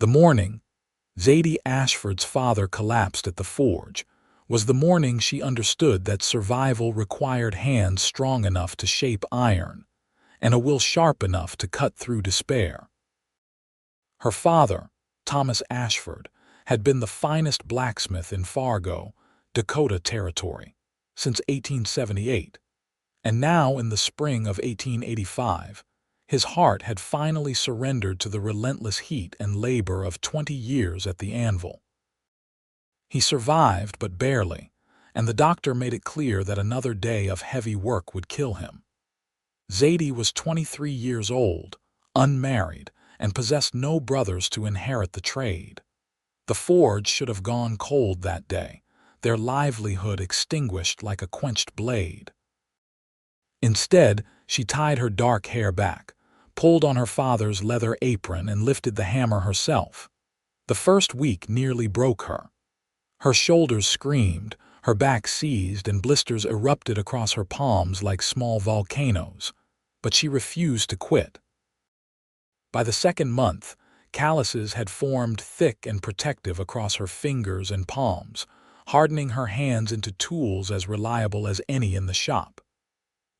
The morning Zadie Ashford's father collapsed at the forge was the morning she understood that survival required hands strong enough to shape iron and a will sharp enough to cut through despair. Her father, Thomas Ashford, had been the finest blacksmith in Fargo, Dakota Territory, since 1878, and now in the spring of 1885, his heart had finally surrendered to the relentless heat and labor of 20 years at the anvil. He survived, but barely, and the doctor made it clear that another day of heavy work would kill him. Zadie was 23 years old, unmarried, and possessed no brothers to inherit the trade. The forge should have gone cold that day, their livelihood extinguished like a quenched blade. Instead, she tied her dark hair back, pulled on her father's leather apron, and lifted the hammer herself. The first week nearly broke her. Her shoulders screamed, her back seized, and blisters erupted across her palms like small volcanoes, but she refused to quit. By the second month, calluses had formed thick and protective across her fingers and palms, hardening her hands into tools as reliable as any in the shop.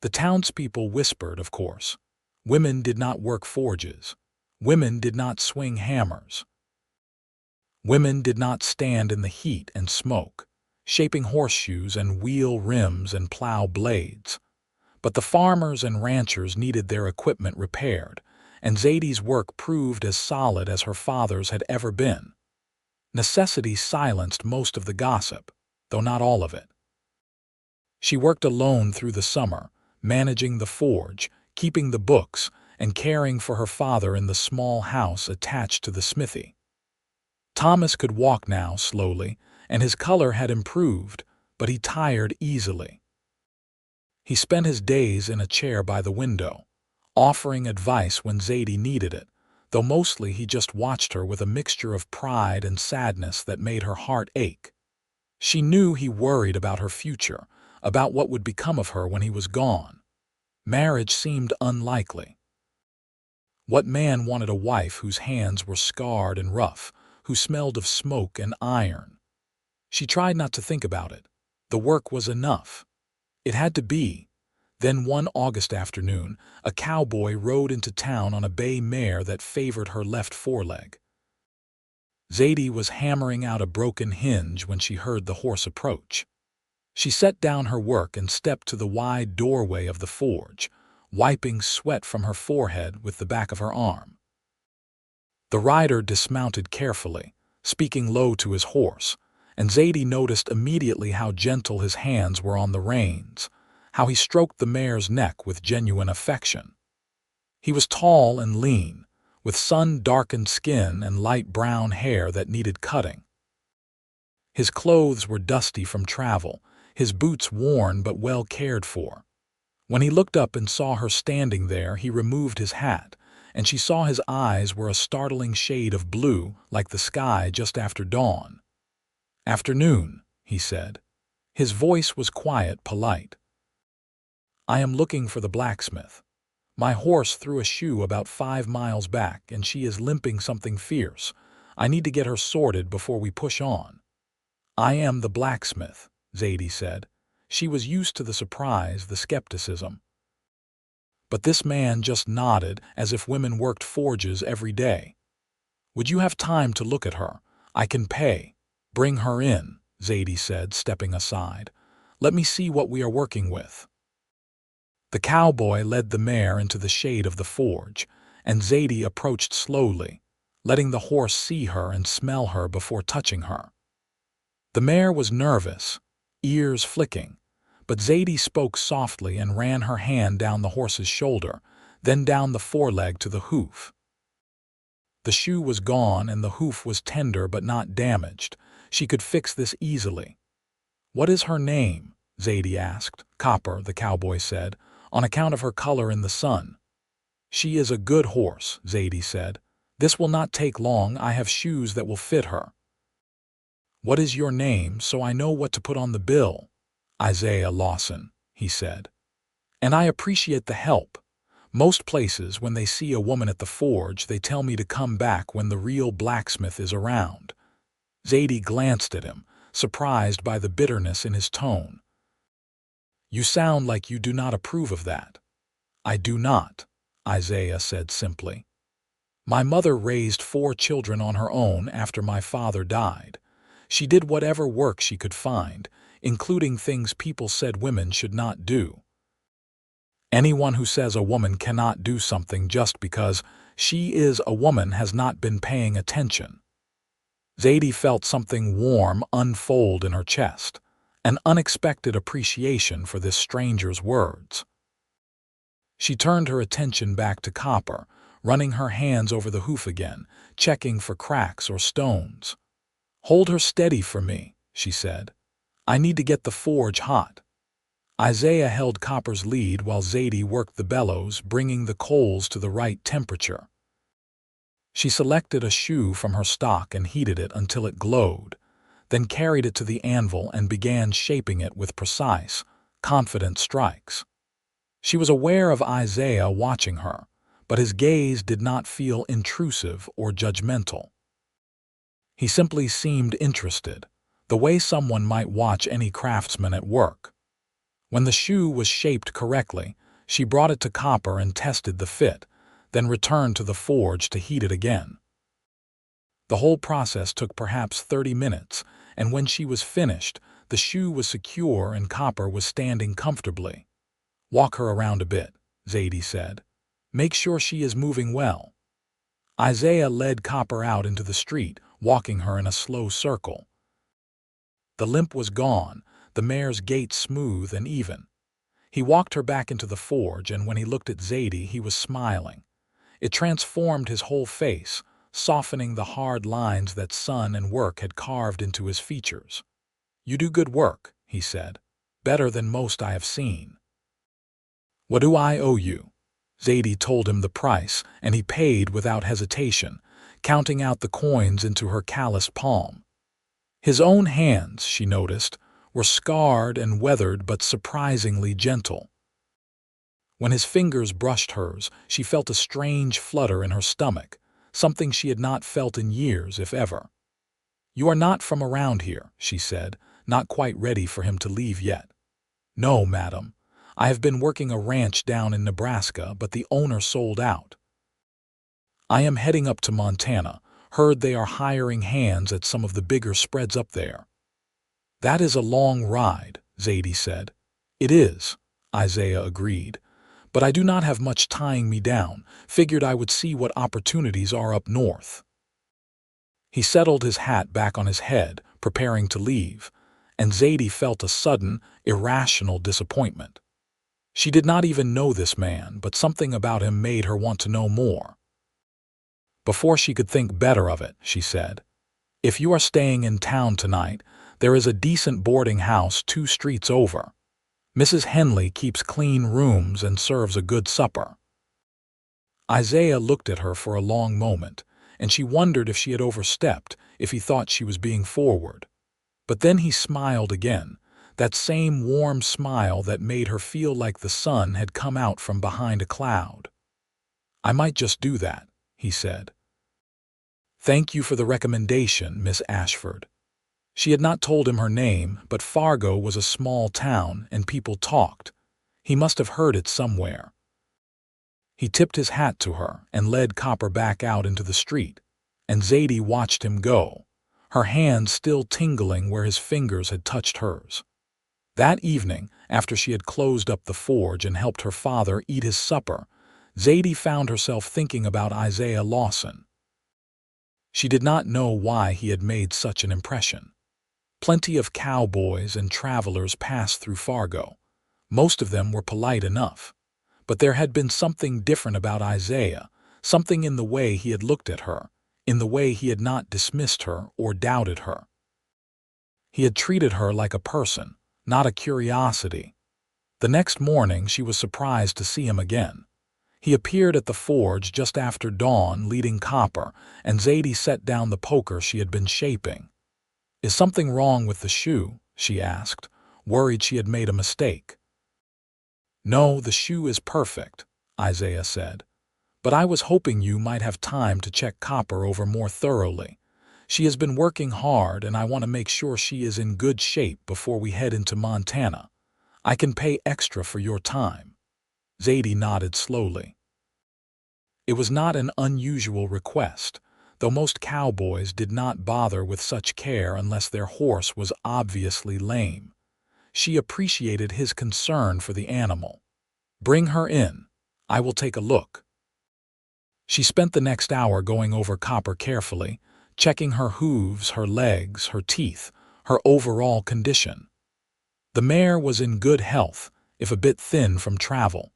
The townspeople whispered, of course. Women did not work forges. Women did not swing hammers. Women did not stand in the heat and smoke, shaping horseshoes and wheel rims and plow blades. But the farmers and ranchers needed their equipment repaired, and Zadie's work proved as solid as her father's had ever been. Necessity silenced most of the gossip, though not all of it. She worked alone through the summer, managing the forge, keeping the books, and caring for her father in the small house attached to the smithy. Thomas could walk now slowly, and his color had improved, but he tired easily. He spent his days in a chair by the window, offering advice when Zadie needed it, though mostly he just watched her with a mixture of pride and sadness that made her heart ache. She knew he worried about her future, about what would become of her when he was gone. Marriage seemed unlikely. What man wanted a wife whose hands were scarred and rough, who smelled of smoke and iron? She tried not to think about it. The work was enough. It had to be. Then one August afternoon, a cowboy rode into town on a bay mare that favored her left foreleg. Zadie was hammering out a broken hinge when she heard the horse approach. She set down her work and stepped to the wide doorway of the forge, wiping sweat from her forehead with the back of her arm. The rider dismounted carefully, speaking low to his horse, and Zadie noticed immediately how gentle his hands were on the reins, how he stroked the mare's neck with genuine affection. He was tall and lean, with sun-darkened skin and light brown hair that needed cutting. His clothes were dusty from travel, his boots worn but well cared for. When he looked up and saw her standing there, he removed his hat, and she saw his eyes were a startling shade of blue, like the sky just after dawn. "Afternoon," he said. His voice was quiet, polite. "I am looking for the blacksmith. My horse threw a shoe about 5 miles back, and she is limping something fierce. I need to get her sorted before we push on." "I am the blacksmith," Zadie said. She was used to the surprise, the skepticism. But this man just nodded as if women worked forges every day. "Would you have time to look at her? I can pay." "Bring her in," Zadie said, stepping aside. "Let me see what we are working with." The cowboy led the mare into the shade of the forge, and Zadie approached slowly, letting the horse see her and smell her before touching her. The mare was nervous, ears flicking, but Zadie spoke softly and ran her hand down the horse's shoulder, then down the foreleg to the hoof. The shoe was gone and the hoof was tender but not damaged. She could fix this easily. "What is her name?" Zadie asked. "Copper," the cowboy said, "on account of her color in the sun." "She is a good horse," Zadie said. "This will not take long. I have shoes that will fit her." "What is your name, so I know what to put on the bill?" "Isaiah Lawson," he said. "And I appreciate the help, Most places, when they see a woman at the forge, they tell me to come back when the real blacksmith is around." Zadie glanced at him, surprised by the bitterness in his tone. "You sound like you do not approve of that." "I do not," Isaiah said simply. "My mother raised 4 children on her own after my father died. She did whatever work she could find, including things people said women should not do. Anyone who says a woman cannot do something just because she is a woman has not been paying attention." Zadie felt something warm unfold in her chest, an unexpected appreciation for this stranger's words. She turned her attention back to Copper, running her hands over the hoof again, checking for cracks or stones. "Hold her steady for me," she said. "I need to get the forge hot." Isaiah held Copper's lead while Zadie worked the bellows, bringing the coals to the right temperature. She selected a shoe from her stock and heated it until it glowed, then carried it to the anvil and began shaping it with precise, confident strikes. She was aware of Isaiah watching her, but his gaze did not feel intrusive or judgmental. He simply seemed interested, the way someone might watch any craftsman at work. When the shoe was shaped correctly, she brought it to Copper and tested the fit, then returned to the forge to heat it again. The whole process took perhaps 30 minutes, and when she was finished, the shoe was secure and Copper was standing comfortably. "Walk her around a bit," Zadie said. "Make sure she is moving well." Isaiah led Copper out into the street, walking her in a slow circle. The limp was gone, the mare's gait smooth and even. He walked her back into the forge, and when he looked at Zadie, he was smiling. It transformed his whole face, softening the hard lines that sun and work had carved into his features. "You do good work," he said. "Better than most I have seen." "What do I owe you?" Zadie told him the price, and he paid without hesitation, counting out the coins into her calloused palm. His own hands, she noticed, were scarred and weathered but surprisingly gentle. When his fingers brushed hers, she felt a strange flutter in her stomach, something she had not felt in years, if ever. "You are not from around here," she said, not quite ready for him to leave yet. "No, madam. I have been working a ranch down in Nebraska, but the owner sold out. I am heading up to Montana. Heard they are hiring hands at some of the bigger spreads up there." "That is a long ride," Zadie said. "It is," Isaiah agreed. "But I do not have much tying me down. Figured I would see what opportunities are up north." He settled his hat back on his head, preparing to leave, and Zadie felt a sudden, irrational disappointment. She did not even know this man, but something about him made her want to know more. Before she could think better of it, she said, "If you are staying in town tonight, there is a decent boarding house 2 streets over. Mrs. Henley keeps clean rooms and serves a good supper." Isaiah looked at her for a long moment, and she wondered if she had overstepped, if he thought she was being forward. But then he smiled again, that same warm smile that made her feel like the sun had come out from behind a cloud. "I might just do that," he said. "Thank you for the recommendation, Miss Ashford." She had not told him her name, but Fargo was a small town and people talked. He must have heard it somewhere. He tipped his hat to her and led Copper back out into the street, and Zadie watched him go, her hands still tingling where his fingers had touched hers. That evening, after she had closed up the forge and helped her father eat his supper, Zadie found herself thinking about Isaiah Lawson. She did not know why he had made such an impression. Plenty of cowboys and travelers passed through Fargo. Most of them were polite enough. But there had been something different about Isaiah, something in the way he had looked at her, in the way he had not dismissed her or doubted her. He had treated her like a person, not a curiosity. The next morning she was surprised to see him again. He appeared at the forge just after dawn leading Copper, and Zadie set down the poker she had been shaping. "Is something wrong with the shoe?" she asked, worried she had made a mistake. "No, the shoe is perfect," Isaiah said. "But I was hoping you might have time to check Copper over more thoroughly. She has been working hard, and I want to make sure she is in good shape before we head into Montana. I can pay extra for your time." Zadie nodded slowly. It was not an unusual request, though most cowboys did not bother with such care unless their horse was obviously lame. She appreciated his concern for the animal. "Bring her in. I will take a look." She spent the next hour going over Copper carefully, checking her hooves, her legs, her teeth, her overall condition. The mare was in good health, if a bit thin from travel.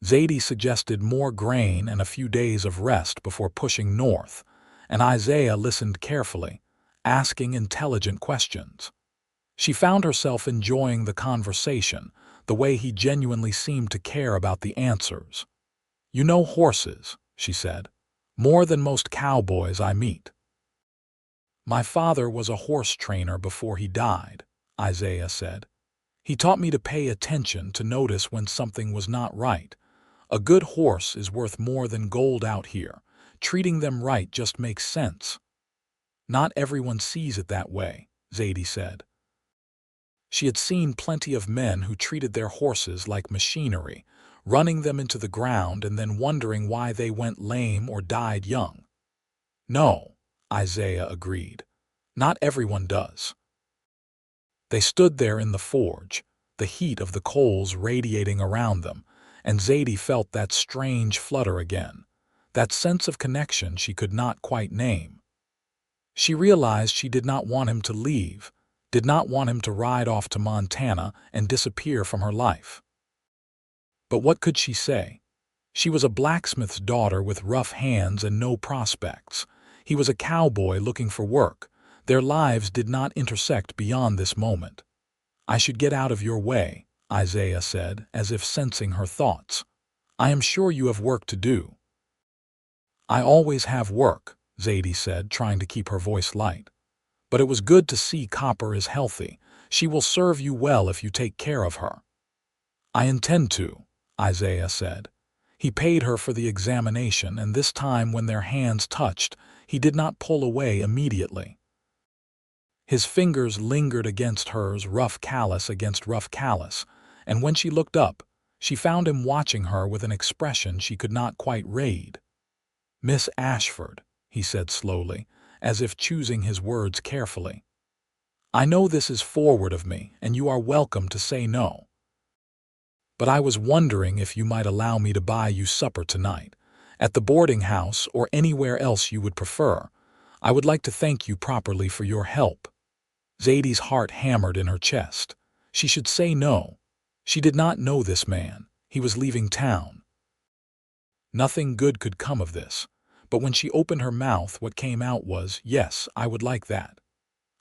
Zadie suggested more grain and a few days of rest before pushing north, and Isaiah listened carefully, asking intelligent questions. She found herself enjoying the conversation, the way he genuinely seemed to care about the answers. "You know horses," she said, "more than most cowboys I meet." "My father was a horse trainer before he died," Isaiah said. "He taught me to pay attention, to notice when something was not right. A good horse is worth more than gold out here. Treating them right just makes sense." "Not everyone sees it that way," Zadie said. She had seen plenty of men who treated their horses like machinery, running them into the ground and then wondering why they went lame or died young. "No," Isaiah agreed. "Not everyone does." They stood there in the forge, the heat of the coals radiating around them, and Zadie felt that strange flutter again, that sense of connection she could not quite name. She realized she did not want him to leave, did not want him to ride off to Montana and disappear from her life. But what could she say? She was a blacksmith's daughter with rough hands and no prospects. He was a cowboy looking for work. Their lives did not intersect beyond this moment. "I should get out of your way," Isaiah said, as if sensing her thoughts. "I am sure you have work to do." "I always have work," Zadie said, trying to keep her voice light. "But it was good to see Copper is healthy. She will serve you well if you take care of her." "I intend to," Isaiah said. He paid her for the examination, and this time when their hands touched, he did not pull away immediately. His fingers lingered against hers, rough callus against rough callus, and when she looked up, she found him watching her with an expression she could not quite read. "Miss Ashford," he said slowly, as if choosing his words carefully. "I know this is forward of me, and you are welcome to say no. But I was wondering if you might allow me to buy you supper tonight, at the boarding house or anywhere else you would prefer. I would like to thank you properly for your help." Zadie's heart hammered in her chest. She should say no. She did not know this man. He was leaving town. Nothing good could come of this. But when she opened her mouth, what came out was, "Yes, I would like that."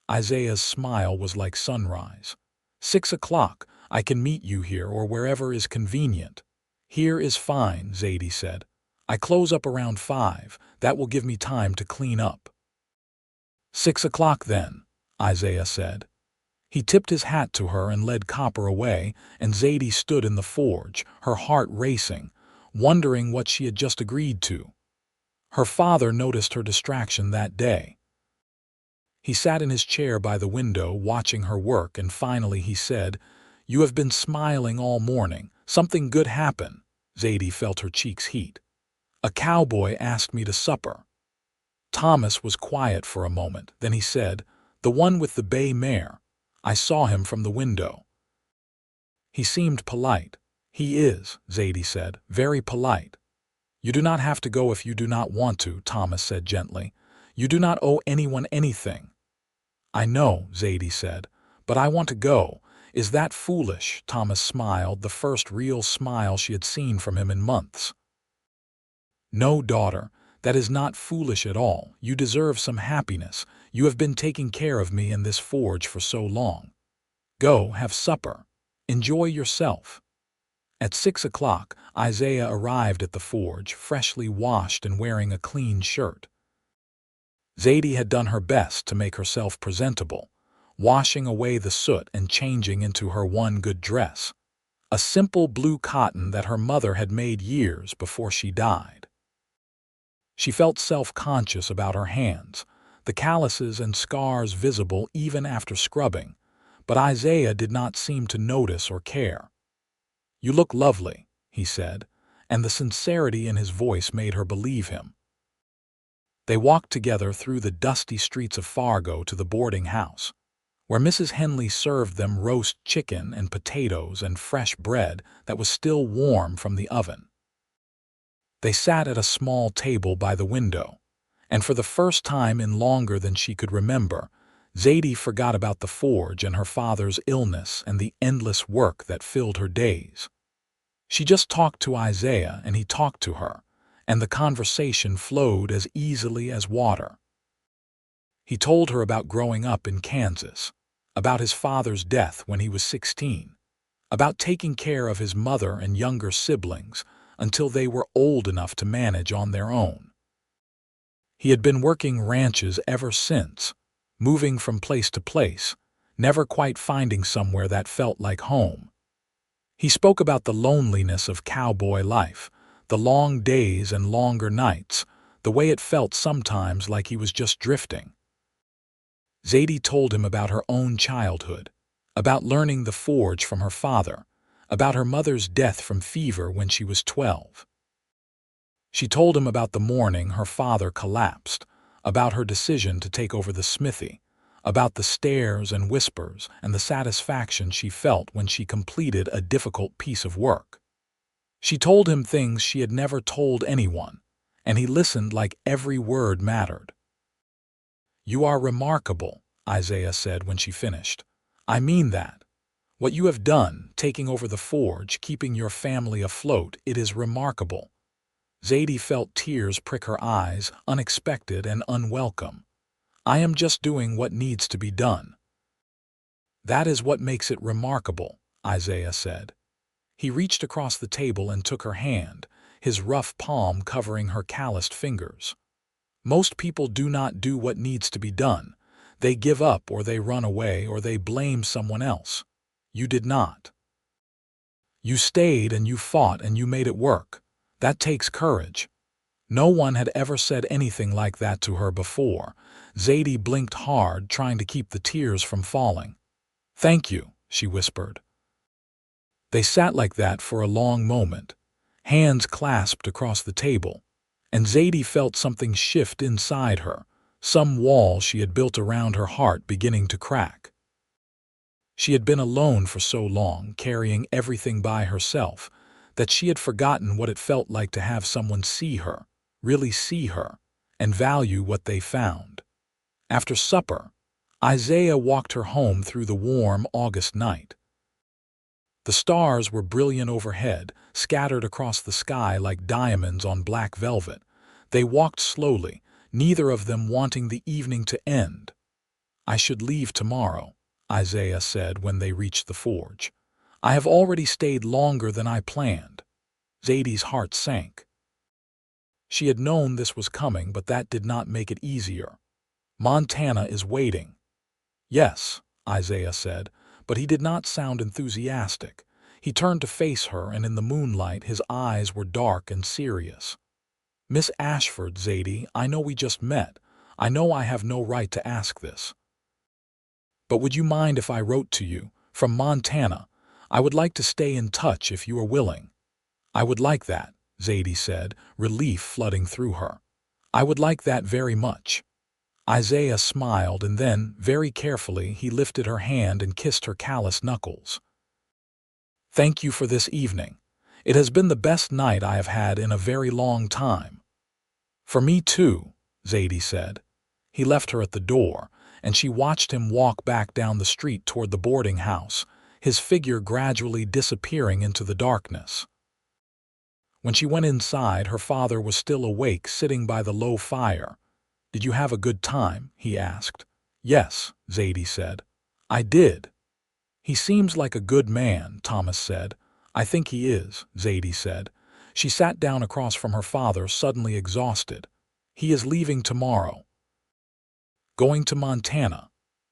Isaiah's smile was like sunrise. 6 o'clock. I can meet you here or wherever is convenient." "Here is fine," Zadie said. "I close up around 5. That will give me time to clean up." 6 o'clock then," Isaiah said. He tipped his hat to her and led Copper away, and Zadie stood in the forge, her heart racing, wondering what she had just agreed to. Her father noticed her distraction that day. He sat in his chair by the window, watching her work, and finally he said, "You have been smiling all morning. Something good happened." Zadie felt her cheeks heat. "A cowboy asked me to supper." Thomas was quiet for a moment, then he said, "The one with the bay mare. I saw him from the window." "He seemed polite." "He is," Zadie said, "very polite." "You do not have to go if you do not want to," Thomas said gently. "You do not owe anyone anything." "I know," Zadie said, "but I want to go." "Is that foolish?" Thomas smiled, the first real smile she had seen from him in months. "No, daughter, that is not foolish at all. You deserve some happiness. You have been taking care of me in this forge for so long. Go, have supper. Enjoy yourself." At 6 o'clock, Isaiah arrived at the forge, freshly washed and wearing a clean shirt. Zadie had done her best to make herself presentable, washing away the soot and changing into her one good dress. a simple blue cotton that her mother had made years before she died. She felt self-conscious about her hands, the calluses and scars visible even after scrubbing, but Isaiah did not seem to notice or care. "You look lovely," he said, and the sincerity in his voice made her believe him. They walked together through the dusty streets of Fargo to the boarding house, where Mrs. Henley served them roast chicken and potatoes and fresh bread that was still warm from the oven. They sat at a small table by the window, and for the first time in longer than she could remember, Zadie forgot about the forge and her father's illness and the endless work that filled her days. She just talked to Isaiah and he talked to her, and the conversation flowed as easily as water. He told her about growing up in Kansas, about his father's death when he was 16, about taking care of his mother and younger siblings until they were old enough to manage on their own. He had been working ranches ever since, moving from place to place, never quite finding somewhere that felt like home. He spoke about the loneliness of cowboy life, the long days and longer nights, the way it felt sometimes like he was just drifting. Zadie told him about her own childhood, about learning the forge from her father, about her mother's death from fever when she was 12. She told him about the morning her father collapsed, about her decision to take over the smithy, about the stares and whispers and the satisfaction she felt when she completed a difficult piece of work. She told him things she had never told anyone, and he listened like every word mattered. "You are remarkable," Isaiah said when she finished. "I mean that. What you have done, taking over the forge, keeping your family afloat, it is remarkable." Zadie felt tears prick her eyes, unexpected and unwelcome. "I am just doing what needs to be done." "That is what makes it remarkable," Isaiah said. He reached across the table and took her hand, his rough palm covering her calloused fingers. "Most people do not do what needs to be done. They give up or they run away or they blame someone else. You did not. You stayed and you fought and you made it work. That takes courage." No one had ever said anything like that to her before. Zadie blinked hard, trying to keep the tears from falling. "Thank you," she whispered. They sat like that for a long moment, hands clasped across the table, and Zadie felt something shift inside her, some wall she had built around her heart beginning to crack. She had been alone for so long, carrying everything by herself, that she had forgotten what it felt like to have someone see her, really see her, and value what they found. After supper, Isaiah walked her home through the warm August night. The stars were brilliant overhead, scattered across the sky like diamonds on black velvet. They walked slowly, neither of them wanting the evening to end. "I should leave tomorrow," Isaiah said when they reached the forge. "I have already stayed longer than I planned." Zadie's heart sank. She had known this was coming, but that did not make it easier. "Montana is waiting." "Yes," Isaiah said, but he did not sound enthusiastic. He turned to face her, and in the moonlight his eyes were dark and serious. "Miss Ashford, Zadie, I know we just met. I know I have no right to ask this. But would you mind if I wrote to you, from Montana? I would like to stay in touch if you are willing." "I would like that," Zadie said, relief flooding through her. "I would like that very much." Isaiah smiled, and then, very carefully, he lifted her hand and kissed her calloused knuckles. "Thank you for this evening. It has been the best night I have had in a very long time." "For me too," Zadie said. He left her at the door, and she watched him walk back down the street toward the boarding house, his figure gradually disappearing into the darkness. When she went inside, her father was still awake, sitting by the low fire. "Did you have a good time?" he asked. "Yes," Zadie said. "I did." "He seems like a good man," Thomas said. "I think he is," Zadie said. She sat down across from her father, suddenly exhausted. "He is leaving tomorrow." "Going to Montana?"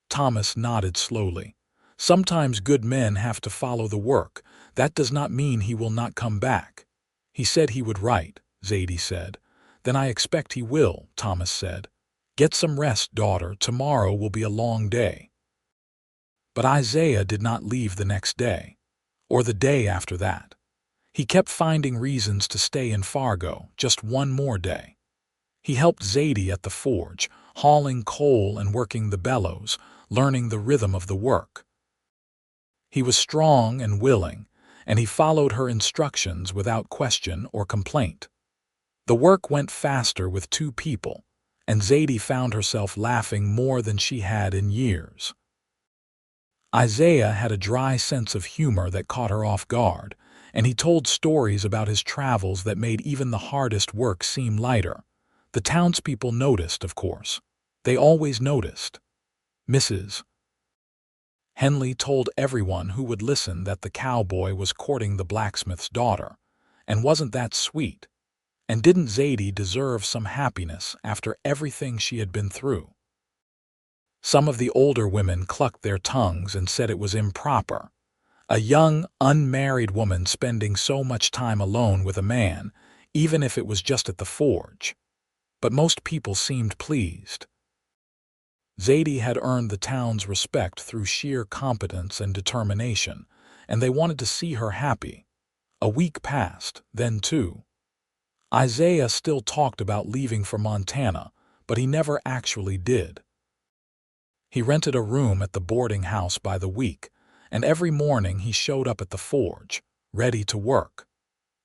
Thomas nodded slowly. "Sometimes good men have to follow the work. That does not mean he will not come back. He said he would write, Zadie said. Then I expect he will, Thomas said. Get some rest, daughter. Tomorrow will be a long day. But Isaiah did not leave the next day, or the day after that. He kept finding reasons to stay in Fargo just one more day. He helped Zadie at the forge, hauling coal and working the bellows, learning the rhythm of the work. He was strong and willing, and he followed her instructions without question or complaint. The work went faster with two people, and Zadie found herself laughing more than she had in years. Isaiah had a dry sense of humor that caught her off guard, and he told stories about his travels that made even the hardest work seem lighter. The townspeople noticed, of course. They always noticed. Mrs. Henley told everyone who would listen that the cowboy was courting the blacksmith's daughter. And wasn't that sweet? And didn't Zadie deserve some happiness after everything she had been through? Some of the older women clucked their tongues and said it was improper. A young, unmarried woman spending so much time alone with a man, even if it was just at the forge. But most people seemed pleased. Zadie had earned the town's respect through sheer competence and determination, and they wanted to see her happy. A week passed, then two. Isaiah still talked about leaving for Montana, but he never actually did. He rented a room at the boarding house by the week, and every morning he showed up at the forge, ready to work.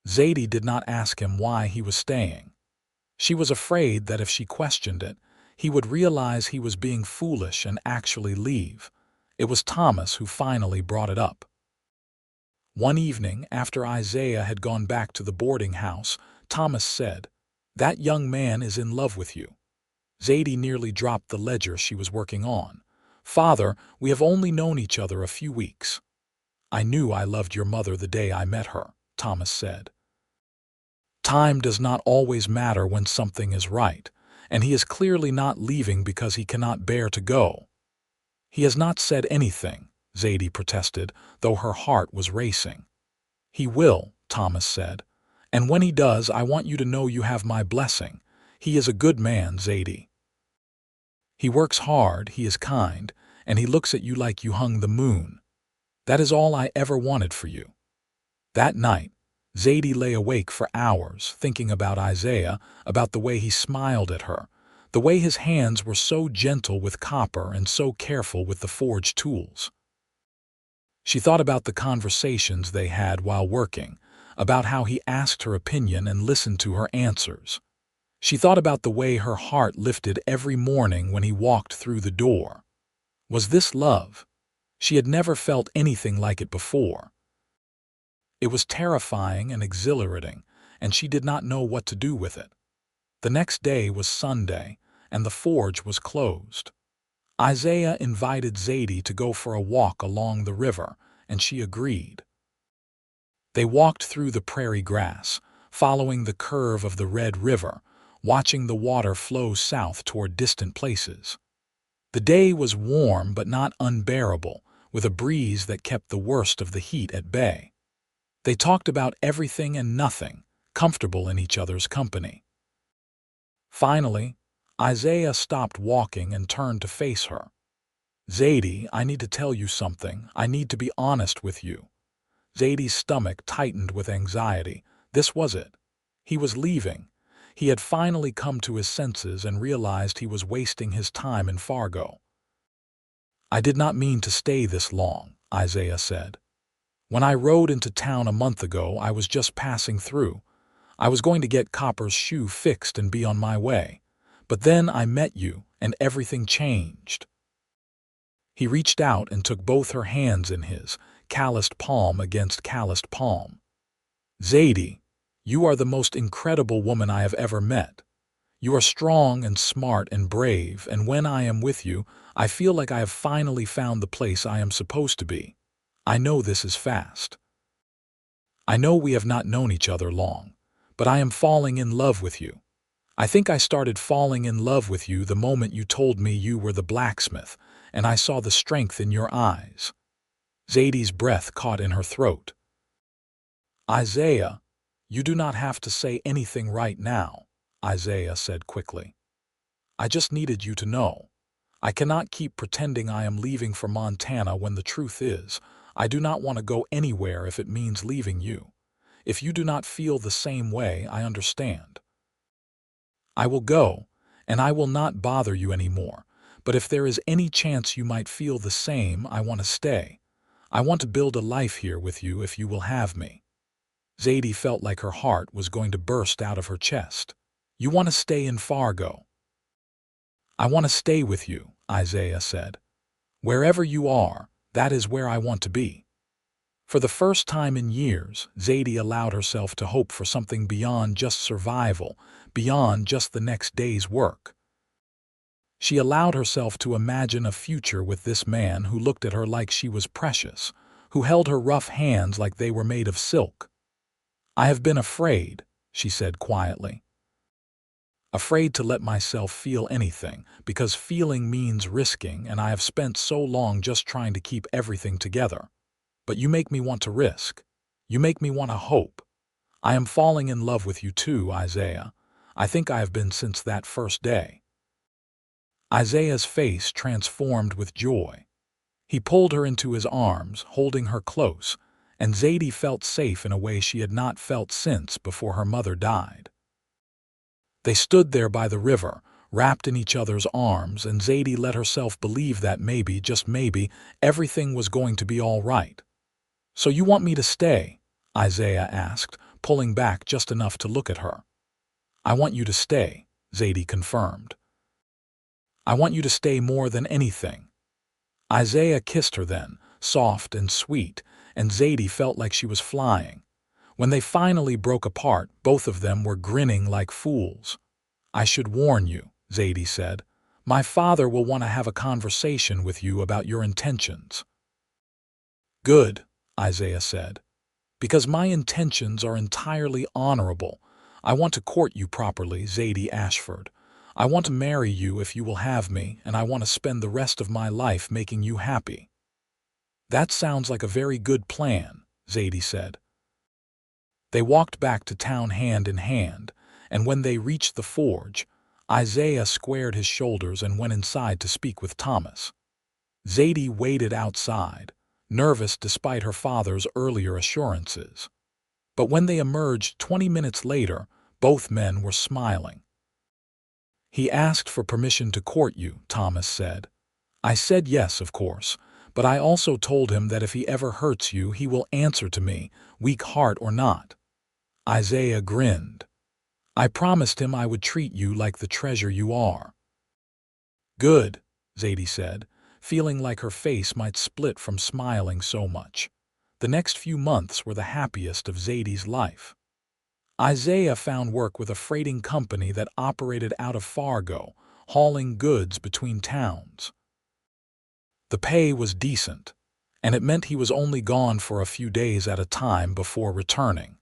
Zadie did not ask him why he was staying. She was afraid that if she questioned it, he would realize he was being foolish and actually leave. It was Thomas who finally brought it up. One evening, after Isaiah had gone back to the boarding house, Thomas said, "That young man is in love with you." Zadie nearly dropped the ledger she was working on. "Father, we have only known each other a few weeks." "I knew I loved your mother the day I met her," Thomas said. Time does not always matter when something is right, and he is clearly not leaving because he cannot bear to go. "He has not said anything," Zadie protested, though her heart was racing. "He will," Thomas said. "And when he does, I want you to know you have my blessing. He is a good man, Zadie. He works hard, he is kind, and he looks at you like you hung the moon. That is all I ever wanted for you." That night, Zadie lay awake for hours, thinking about Isaiah, about the way he smiled at her, the way his hands were so gentle with copper and so careful with the forge tools. She thought about the conversations they had while working, about how he asked her opinion and listened to her answers. She thought about the way her heart lifted every morning when he walked through the door. Was this love? She had never felt anything like it before. It was terrifying and exhilarating, and she did not know what to do with it. The next day was Sunday, and the forge was closed. Isaiah invited Zadie to go for a walk along the river, and she agreed. They walked through the prairie grass, following the curve of the Red River, watching the water flow south toward distant places. The day was warm but not unbearable, with a breeze that kept the worst of the heat at bay. They talked about everything and nothing, comfortable in each other's company. Finally, Isaiah stopped walking and turned to face her. "Zadie, I need to tell you something. I need to be honest with you." Zadie's stomach tightened with anxiety. This was it. He was leaving. He had finally come to his senses and realized he was wasting his time in Fargo. "I did not mean to stay this long," Isaiah said. "When I rode into town a month ago, I was just passing through. I was going to get Copper's shoe fixed and be on my way. But then I met you, and everything changed." He reached out and took both her hands in his, calloused palm against calloused palm. "Zadie, you are the most incredible woman I have ever met. You are strong and smart and brave, and when I am with you, I feel like I have finally found the place I am supposed to be. I know this is fast. I know we have not known each other long, but I am falling in love with you. I think I started falling in love with you the moment you told me you were the blacksmith, and I saw the strength in your eyes." Zadie's breath caught in her throat. Isaiah, you do not have to say anything right now, Isaiah said quickly. I just needed you to know. I cannot keep pretending I am leaving for Montana when the truth is, I do not want to go anywhere if it means leaving you. If you do not feel the same way, I understand. I will go, and I will not bother you anymore, but if there is any chance you might feel the same, I want to stay. I want to build a life here with you if you will have me. Zadie felt like her heart was going to burst out of her chest. You want to stay in Fargo? I want to stay with you, Isaiah said. Wherever you are, that is where I want to be. For the first time in years, Zadie allowed herself to hope for something beyond just survival, beyond just the next day's work. She allowed herself to imagine a future with this man who looked at her like she was precious, who held her rough hands like they were made of silk. I have been afraid, she said quietly. Afraid to let myself feel anything, because feeling means risking, and I have spent so long just trying to keep everything together. But you make me want to risk. You make me want to hope. I am falling in love with you too, Isaiah. I think I have been since that first day. Isaiah's face transformed with joy. He pulled her into his arms, holding her close, and Zadie felt safe in a way she had not felt since before her mother died. They stood there by the river, wrapped in each other's arms, and Zadie let herself believe that maybe, just maybe, everything was going to be all right. So you want me to stay? Isaiah asked, pulling back just enough to look at her. I want you to stay, Zadie confirmed. I want you to stay more than anything. Isaiah kissed her then, soft and sweet, and Zadie felt like she was flying. When they finally broke apart, both of them were grinning like fools. I should warn you, Zadie said. My father will want to have a conversation with you about your intentions. Good, Isaiah said. Because my intentions are entirely honorable. I want to court you properly, Zadie Ashford. I want to marry you if you will have me, and I want to spend the rest of my life making you happy. That sounds like a very good plan, Zadie said. They walked back to town hand in hand, and when they reached the forge, Isaiah squared his shoulders and went inside to speak with Thomas. Zadie waited outside, nervous despite her father's earlier assurances. But when they emerged 20 minutes later, both men were smiling. He asked for permission to court you, Thomas said. I said yes, of course, but I also told him that if he ever hurts you, he will answer to me, weak heart or not. Isaiah grinned. I promised him I would treat you like the treasure you are. Good, Zadie said, feeling like her face might split from smiling so much. The next few months were the happiest of Zadie's life. Isaiah found work with a freighting company that operated out of Fargo, hauling goods between towns. The pay was decent, and it meant he was only gone for a few days at a time before returning.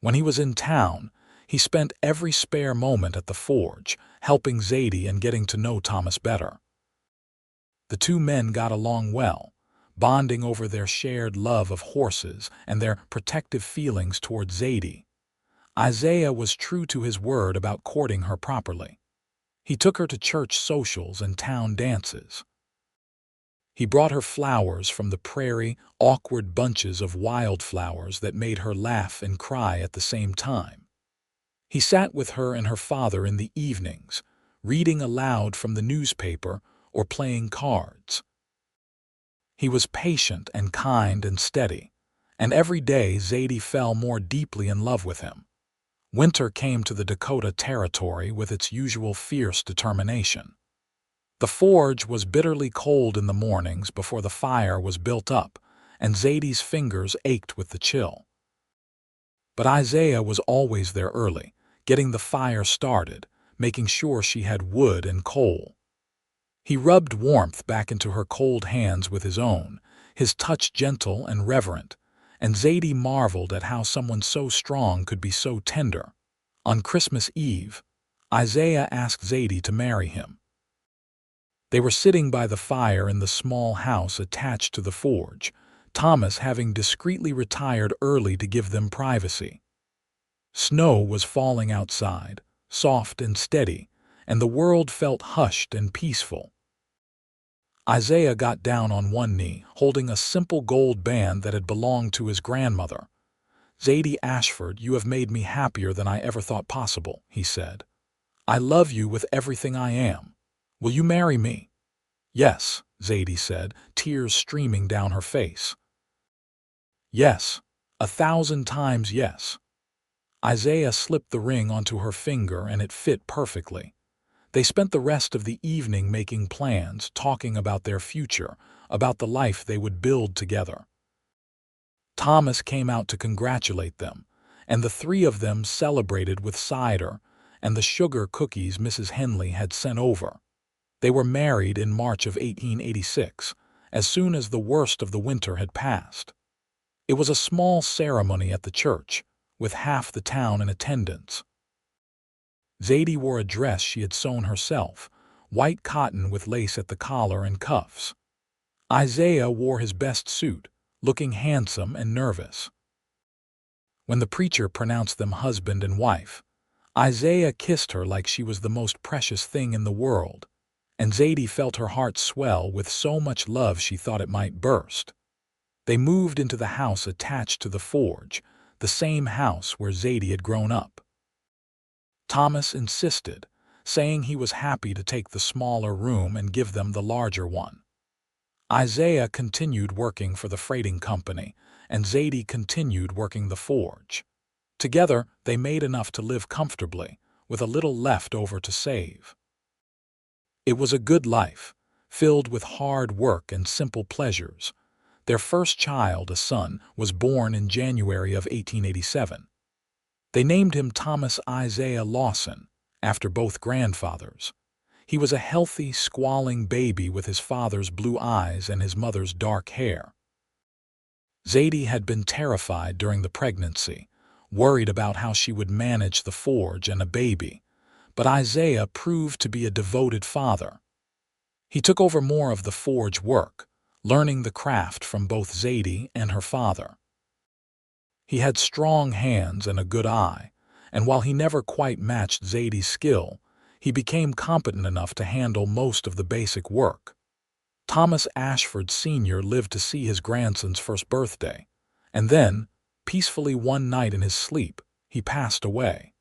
When he was in town, he spent every spare moment at the forge, helping Zadie and getting to know Thomas better. The two men got along well, bonding over their shared love of horses and their protective feelings toward Zadie. Isaiah was true to his word about courting her properly. He took her to church socials and town dances. He brought her flowers from the prairie, awkward bunches of wildflowers that made her laugh and cry at the same time. He sat with her and her father in the evenings, reading aloud from the newspaper or playing cards. He was patient and kind and steady, and every day Zadie fell more deeply in love with him. Winter came to the Dakota Territory with its usual fierce determination. The forge was bitterly cold in the mornings before the fire was built up, and Zadie's fingers ached with the chill. But Isaiah was always there early, getting the fire started, making sure she had wood and coal. He rubbed warmth back into her cold hands with his own, his touch gentle and reverent, and Zadie marveled at how someone so strong could be so tender. On Christmas Eve, Isaiah asked Zadie to marry him. They were sitting by the fire in the small house attached to the forge, Thomas having discreetly retired early to give them privacy. Snow was falling outside, soft and steady, and the world felt hushed and peaceful. Isaiah got down on one knee, holding a simple gold band that had belonged to his grandmother. "Zadie Ashford, you have made me happier than I ever thought possible," he said. "I love you with everything I am. Will you marry me?" "Yes," Zadie said, tears streaming down her face. "Yes, 1,000 times yes." Isaiah slipped the ring onto her finger and it fit perfectly. They spent the rest of the evening making plans, talking about their future, about the life they would build together. Thomas came out to congratulate them, and the three of them celebrated with cider and the sugar cookies Mrs. Henley had sent over. They were married in March of 1886, as soon as the worst of the winter had passed. It was a small ceremony at the church, with half the town in attendance. Zadie wore a dress she had sewn herself, white cotton with lace at the collar and cuffs. Isaiah wore his best suit, looking handsome and nervous. When the preacher pronounced them husband and wife, Isaiah kissed her like she was the most precious thing in the world, and Zadie felt her heart swell with so much love she thought it might burst. They moved into the house attached to the forge, the same house where Zadie had grown up. Thomas insisted, saying he was happy to take the smaller room and give them the larger one. Isaiah continued working for the freighting company, and Zadie continued working the forge. Together, they made enough to live comfortably, with a little left over to save. It was a good life, filled with hard work and simple pleasures. Their first child, a son, was born in January of 1887. They named him Thomas Isaiah Lawson, after both grandfathers. He was a healthy, squalling baby with his father's blue eyes and his mother's dark hair. Zadie had been terrified during the pregnancy, worried about how she would manage the forge and a baby, but Isaiah proved to be a devoted father. He took over more of the forge work, learning the craft from both Zadie and her father. He had strong hands and a good eye, and while he never quite matched Zadie's skill, he became competent enough to handle most of the basic work. Thomas Ashford Sr. lived to see his grandson's first birthday, and then, peacefully one night in his sleep, he passed away.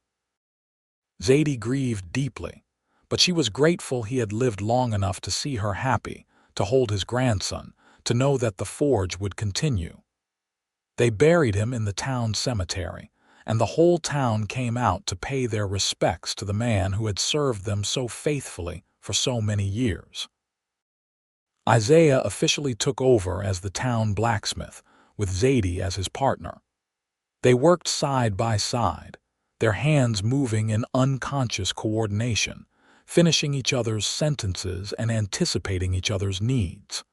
Zadie grieved deeply, but she was grateful he had lived long enough to see her happy, to hold his grandson, to know that the forge would continue. They buried him in the town cemetery, and the whole town came out to pay their respects to the man who had served them so faithfully for so many years. Isaiah officially took over as the town blacksmith, with Zadie as his partner. They worked side by side, their hands moving in unconscious coordination, finishing each other's sentences and anticipating each other's needs.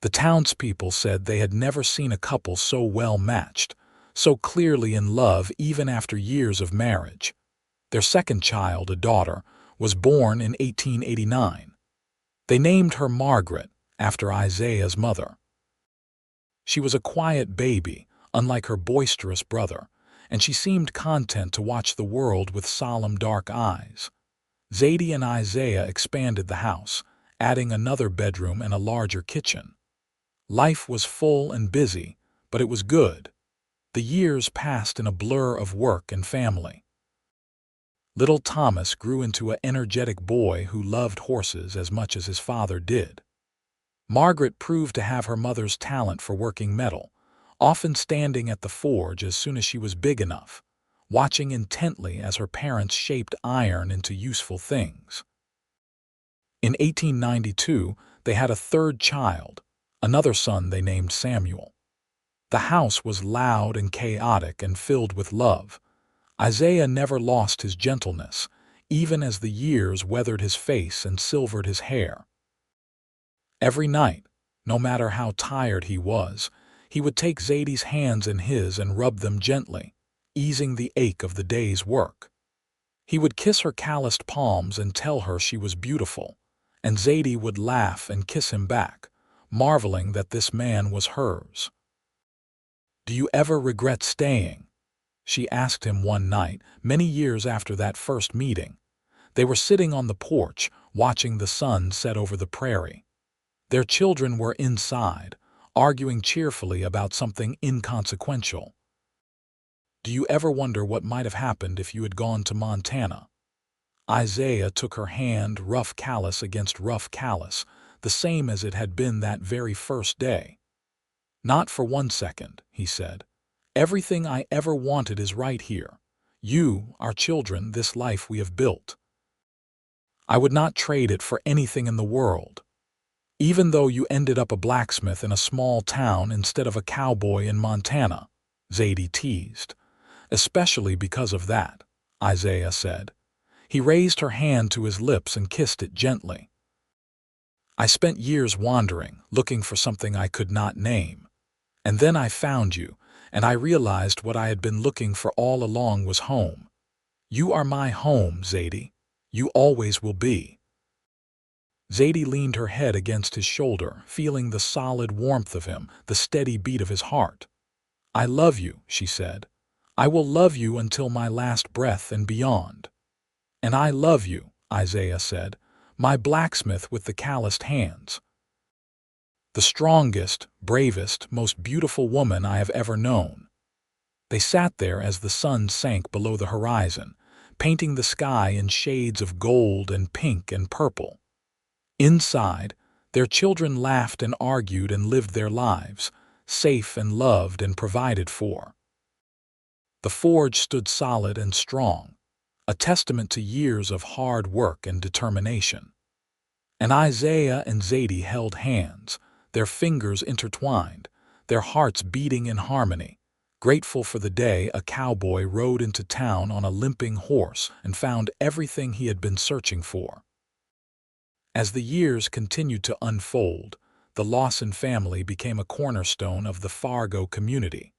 The townspeople said they had never seen a couple so well matched, so clearly in love even after years of marriage. Their second child, a daughter, was born in 1889. They named her Margaret, after Isaiah's mother. She was a quiet baby, unlike her boisterous brother, and she seemed content to watch the world with solemn dark eyes. Zadie and Isaiah expanded the house, adding another bedroom and a larger kitchen. Life was full and busy, but it was good. The years passed in a blur of work and family. Little Thomas grew into an energetic boy who loved horses as much as his father did. Margaret proved to have her mother's talent for working metal, often standing at the forge as soon as she was big enough, watching intently as her parents shaped iron into useful things. In 1892, they had a third child, another son they named Samuel. The house was loud and chaotic and filled with love. Isaiah never lost his gentleness, even as the years weathered his face and silvered his hair. Every night, no matter how tired he would take Zadie's hands in his and rub them gently, easing the ache of the day's work. He would kiss her calloused palms and tell her she was beautiful, and Zadie would laugh and kiss him back, marveling that this man was hers. "Do you ever regret staying?" she asked him one night, many years after that first meeting. They were sitting on the porch, watching the sun set over the prairie. Their children were inside, arguing cheerfully about something inconsequential. "Do you ever wonder what might have happened if you had gone to Montana?" Isaiah took her hand, rough callous against rough callous, the same as it had been that very first day. "Not for 1 second," he said. "Everything I ever wanted is right here. You, our children, this life we have built. I would not trade it for anything in the world. Even though you ended up a blacksmith in a small town instead of a cowboy in Montana," Zadie teased. "Especially because of that," Isaiah said. He raised her hand to his lips and kissed it gently. "I spent years wandering, looking for something I could not name. And then I found you, and I realized what I had been looking for all along was home. You are my home, Zadie. You always will be." Zadie leaned her head against his shoulder, feeling the solid warmth of him, the steady beat of his heart. "I love you," she said. "I will love you until my last breath and beyond." "And I love you," Isaiah said, "my blacksmith with the calloused hands. The strongest, bravest, most beautiful woman I have ever known." They sat there as the sun sank below the horizon, painting the sky in shades of gold and pink and purple. Inside, their children laughed and argued and lived their lives, safe and loved and provided for. The forge stood solid and strong, a testament to years of hard work and determination. And Isaiah and Zadie held hands, their fingers intertwined, their hearts beating in harmony, grateful for the day a cowboy rode into town on a limping horse and found everything he had been searching for. As the years continued to unfold, the Lawson family became a cornerstone of the Fargo community.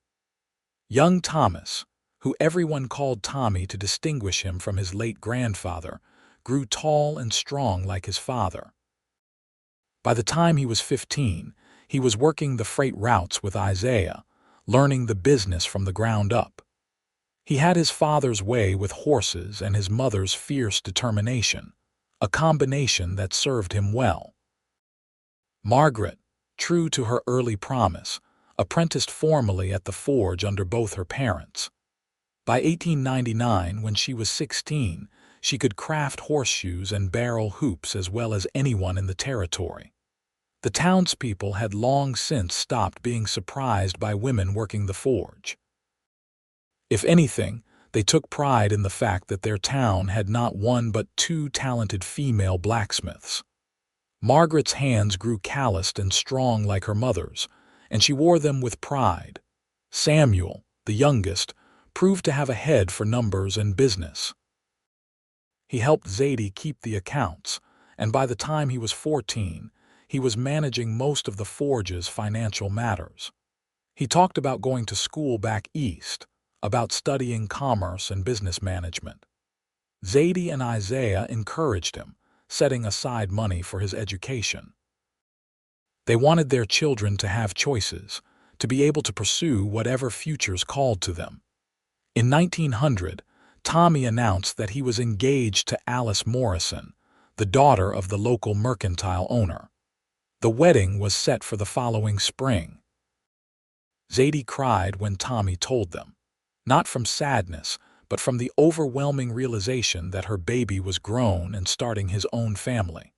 Young Thomas, who everyone called Tommy to distinguish him from his late grandfather, grew tall and strong like his father. By the time he was 15, he was working the freight routes with Isaiah, learning the business from the ground up. He had his father's way with horses and his mother's fierce determination, a combination that served him well. Margaret, true to her early promise, apprenticed formally at the forge under both her parents. By 1899, when she was 16, she could craft horseshoes and barrel hoops as well as anyone in the territory. The townspeople had long since stopped being surprised by women working the forge. If anything, they took pride in the fact that their town had not one but two talented female blacksmiths. Margaret's hands grew calloused and strong like her mother's, and she wore them with pride. Samuel, the youngest, proved to have a head for numbers and business. He helped Zadie keep the accounts, and by the time he was 14, he was managing most of the forge's financial matters. He talked about going to school back east, about studying commerce and business management. Zadie and Isaiah encouraged him, setting aside money for his education. They wanted their children to have choices, to be able to pursue whatever futures called to them. In 1900, Tommy announced that he was engaged to Alice Morrison, the daughter of the local mercantile owner. The wedding was set for the following spring. Zadie cried when Tommy told them, not from sadness, but from the overwhelming realization that her baby was grown and starting his own family.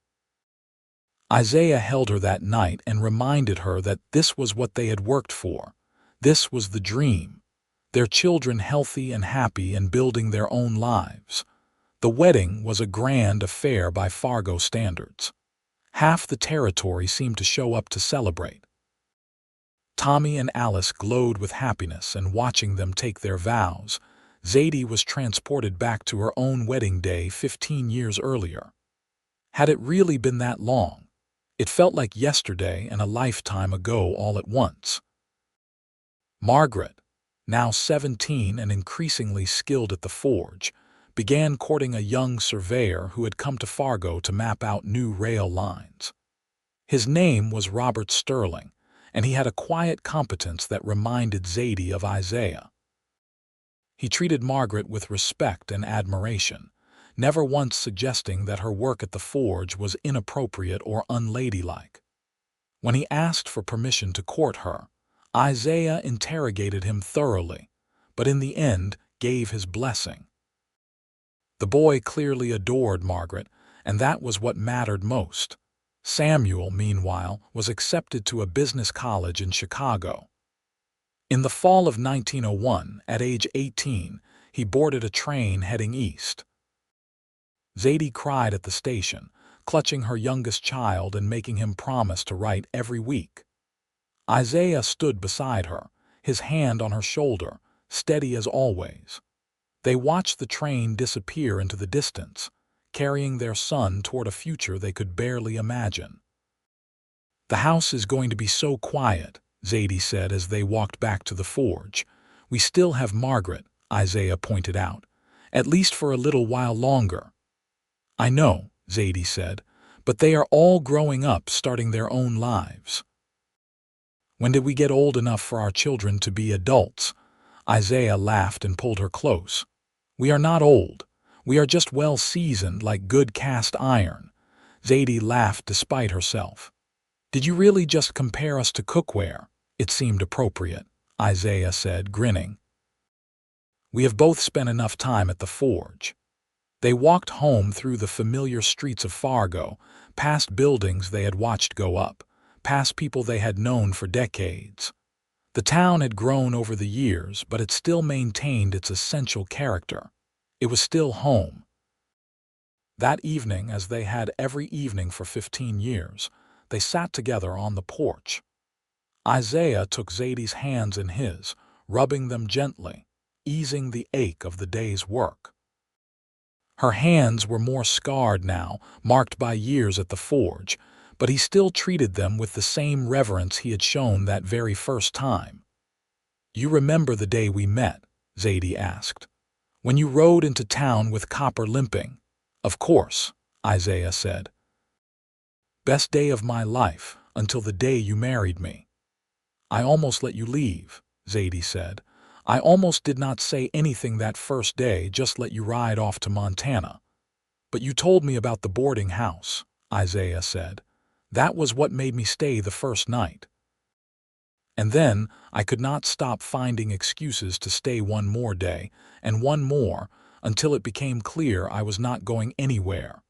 Isaiah held her that night and reminded her that this was what they had worked for. This was the dream. Their children healthy and happy and building their own lives. The wedding was a grand affair by Fargo standards. Half the territory seemed to show up to celebrate. Tommy and Alice glowed with happiness, and watching them take their vows, Zadie was transported back to her own wedding day 15 years earlier. Had it really been that long? It felt like yesterday and a lifetime ago all at once. Margaret, now 17 and increasingly skilled at the forge, began courting a young surveyor who had come to Fargo to map out new rail lines. His name was Robert Sterling, and he had a quiet competence that reminded Zadie of Isaiah. He treated Margaret with respect and admiration, never once suggesting that her work at the forge was inappropriate or unladylike. When he asked for permission to court her, Isaiah interrogated him thoroughly, but in the end gave his blessing. The boy clearly adored Margaret, and that was what mattered most. Samuel, meanwhile, was accepted to a business college in Chicago. In the fall of 1901, at age 18, he boarded a train heading east. Zadie cried at the station, clutching her youngest child and making him promise to write every week. Isaiah stood beside her, his hand on her shoulder, steady as always. They watched the train disappear into the distance, carrying their son toward a future they could barely imagine. "The house is going to be so quiet," Zadie said as they walked back to the forge. "We still have Margaret," Isaiah pointed out, "at least for a little while longer." "I know," Zadie said, "but they are all growing up, starting their own lives." "When did we get old enough for our children to be adults?" Isaiah laughed and pulled her close. "We are not old. We are just well seasoned like good cast iron." Zadie laughed despite herself. "Did you really just compare us to cookware?" "It seemed appropriate," Isaiah said, grinning. "We have both spent enough time at the forge." They walked home through the familiar streets of Fargo, past buildings they had watched go up, past people they had known for decades. The town had grown over the years, but it still maintained its essential character. It was still home. That evening, as they had every evening for 15 years, they sat together on the porch. Isaiah took Zadie's hands in his, rubbing them gently, easing the ache of the day's work. Her hands were more scarred now, marked by years at the forge, but he still treated them with the same reverence he had shown that very first time. "You remember the day we met?" Zadie asked. "When you rode into town with Copper limping?" "Of course," Isaiah said. "Best day of my life, until the day you married me." "I almost let you leave," Zadie said. "I almost did not say anything that first day, just let you ride off to Montana." "But you told me about the boarding house," Isaiah said. "That was what made me stay the first night. And then I could not stop finding excuses to stay one more day, and one more, until it became clear I was not going anywhere."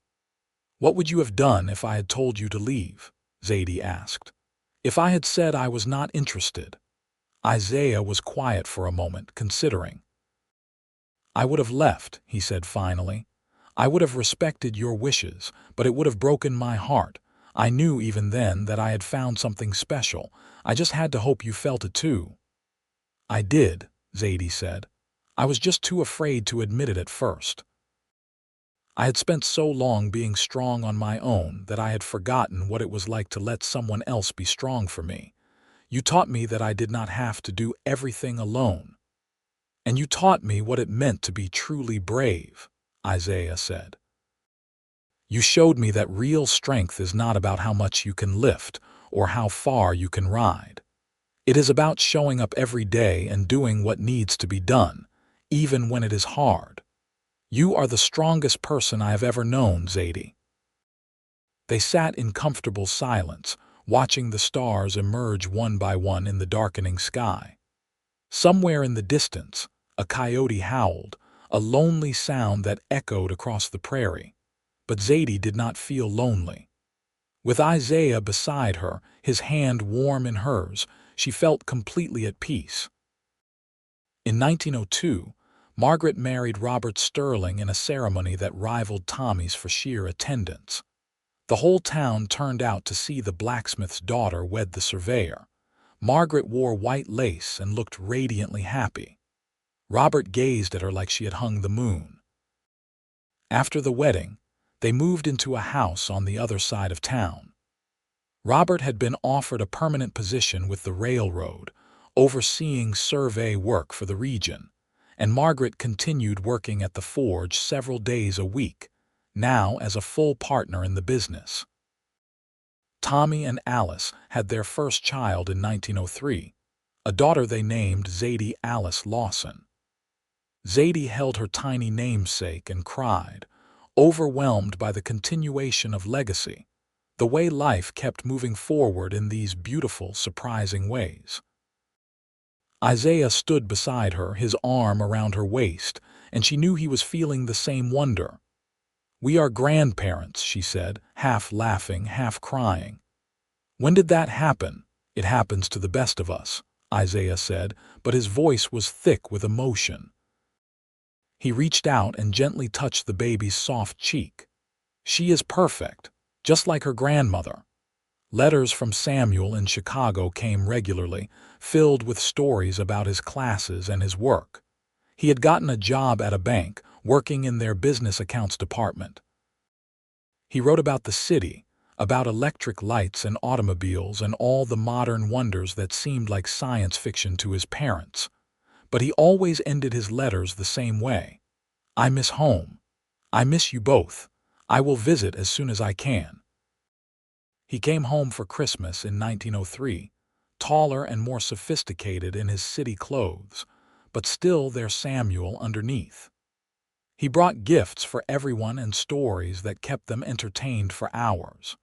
"What would you have done if I had told you to leave?" Zadie asked. "If I had said I was not interested?" Isaiah was quiet for a moment, considering. "I would have left," he said finally. "I would have respected your wishes, but it would have broken my heart. I knew even then that I had found something special. I just had to hope you felt it too." "I did," Zadie said. "I was just too afraid to admit it at first. I had spent so long being strong on my own that I had forgotten what it was like to let someone else be strong for me. You taught me that I did not have to do everything alone. And you taught me what it meant to be truly brave," Isaiah said. "You showed me that real strength is not about how much you can lift or how far you can ride. It is about showing up every day and doing what needs to be done, even when it is hard. You are the strongest person I have ever known, Zadie." They sat in comfortable silence, watching the stars emerge one by one in the darkening sky. Somewhere in the distance, a coyote howled, a lonely sound that echoed across the prairie. But Zadie did not feel lonely. With Isaiah beside her, his hand warm in hers, she felt completely at peace. In 1902, Margaret married Robert Sterling in a ceremony that rivaled Tommy's for sheer attendance. The whole town turned out to see the blacksmith's daughter wed the surveyor. Margaret wore white lace and looked radiantly happy. Robert gazed at her like she had hung the moon. After the wedding, they moved into a house on the other side of town. Robert had been offered a permanent position with the railroad, overseeing survey work for the region, and Margaret continued working at the forge several days a week, now as a full partner in the business. Tommy and Alice had their first child in 1903, a daughter they named Zadie Lawson. Zadie held her tiny namesake and cried, overwhelmed by the continuation of legacy, the way life kept moving forward in these beautiful, surprising ways. Isaiah stood beside her, his arm around her waist, and she knew he was feeling the same wonder. "We are grandparents," she said, half laughing, half crying. "When did that happen?" "It happens to the best of us," Isaiah said, but his voice was thick with emotion. He reached out and gently touched the baby's soft cheek. "She is perfect, just like her grandmother." Letters from Samuel in Chicago came regularly, filled with stories about his classes and his work. He had gotten a job at a bank, working in their business accounts department. He wrote about the city, about electric lights and automobiles and all the modern wonders that seemed like science fiction to his parents. But he always ended his letters the same way. "I miss home. I miss you both. I will visit as soon as I can." He came home for Christmas in 1903, taller and more sophisticated in his city clothes, but still their Samuel underneath. He brought gifts for everyone and stories that kept them entertained for hours.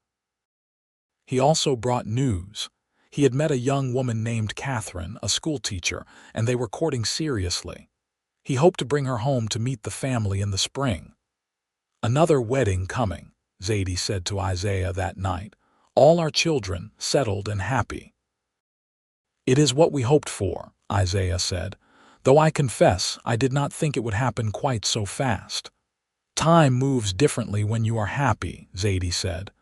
He also brought news. He had met a young woman named Catherine, a schoolteacher, and they were courting seriously. He hoped to bring her home to meet the family in the spring. "Another wedding coming," Zadie said to Isaiah that night. "All our children settled and happy." "It is what we hoped for," Isaiah said, "though I confess I did not think it would happen quite so fast." "Time moves differently when you are happy," Zadie said.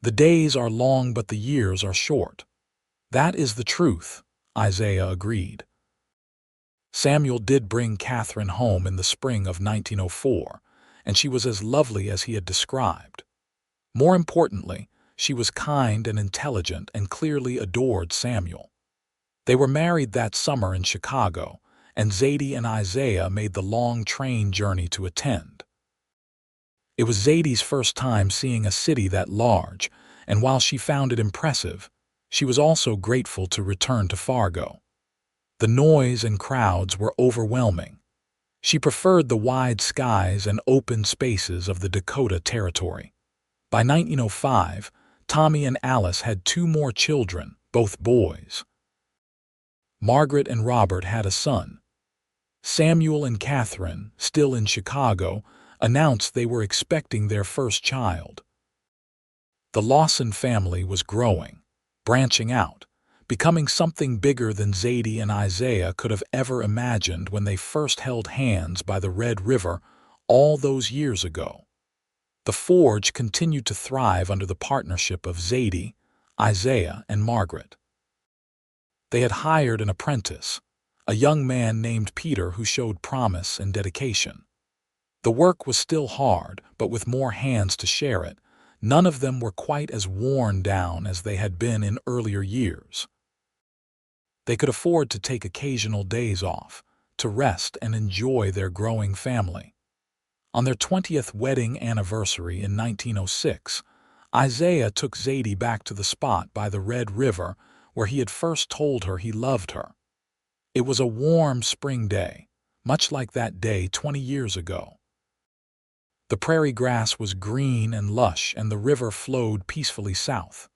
"The days are long but the years are short." "That is the truth," Isaiah agreed. Samuel did bring Catherine home in the spring of 1904, and she was as lovely as he had described. More importantly, she was kind and intelligent and clearly adored Samuel. They were married that summer in Chicago, and Zadie and Isaiah made the long train journey to attend. It was Zadie's first time seeing a city that large, and while she found it impressive, she was also grateful to return to Fargo. The noise and crowds were overwhelming. She preferred the wide skies and open spaces of the Dakota Territory. By 1905, Tommy and Alice had 2 more children, both boys. Margaret and Robert had a son. Samuel and Catherine, still in Chicago, announced they were expecting their first child. The Lawson family was growing, branching out, becoming something bigger than Zadie and Isaiah could have ever imagined when they first held hands by the Red River all those years ago. The forge continued to thrive under the partnership of Zadie, Isaiah, and Margaret. They had hired an apprentice, a young man named Peter who showed promise and dedication. The work was still hard, but with more hands to share it, none of them were quite as worn down as they had been in earlier years. They could afford to take occasional days off, to rest and enjoy their growing family. On their 20th wedding anniversary in 1906, Isaiah took Zadie back to the spot by the Red River where he had first told her he loved her. It was a warm spring day, much like that day 20 years ago. The prairie grass was green and lush, and the river flowed peacefully south.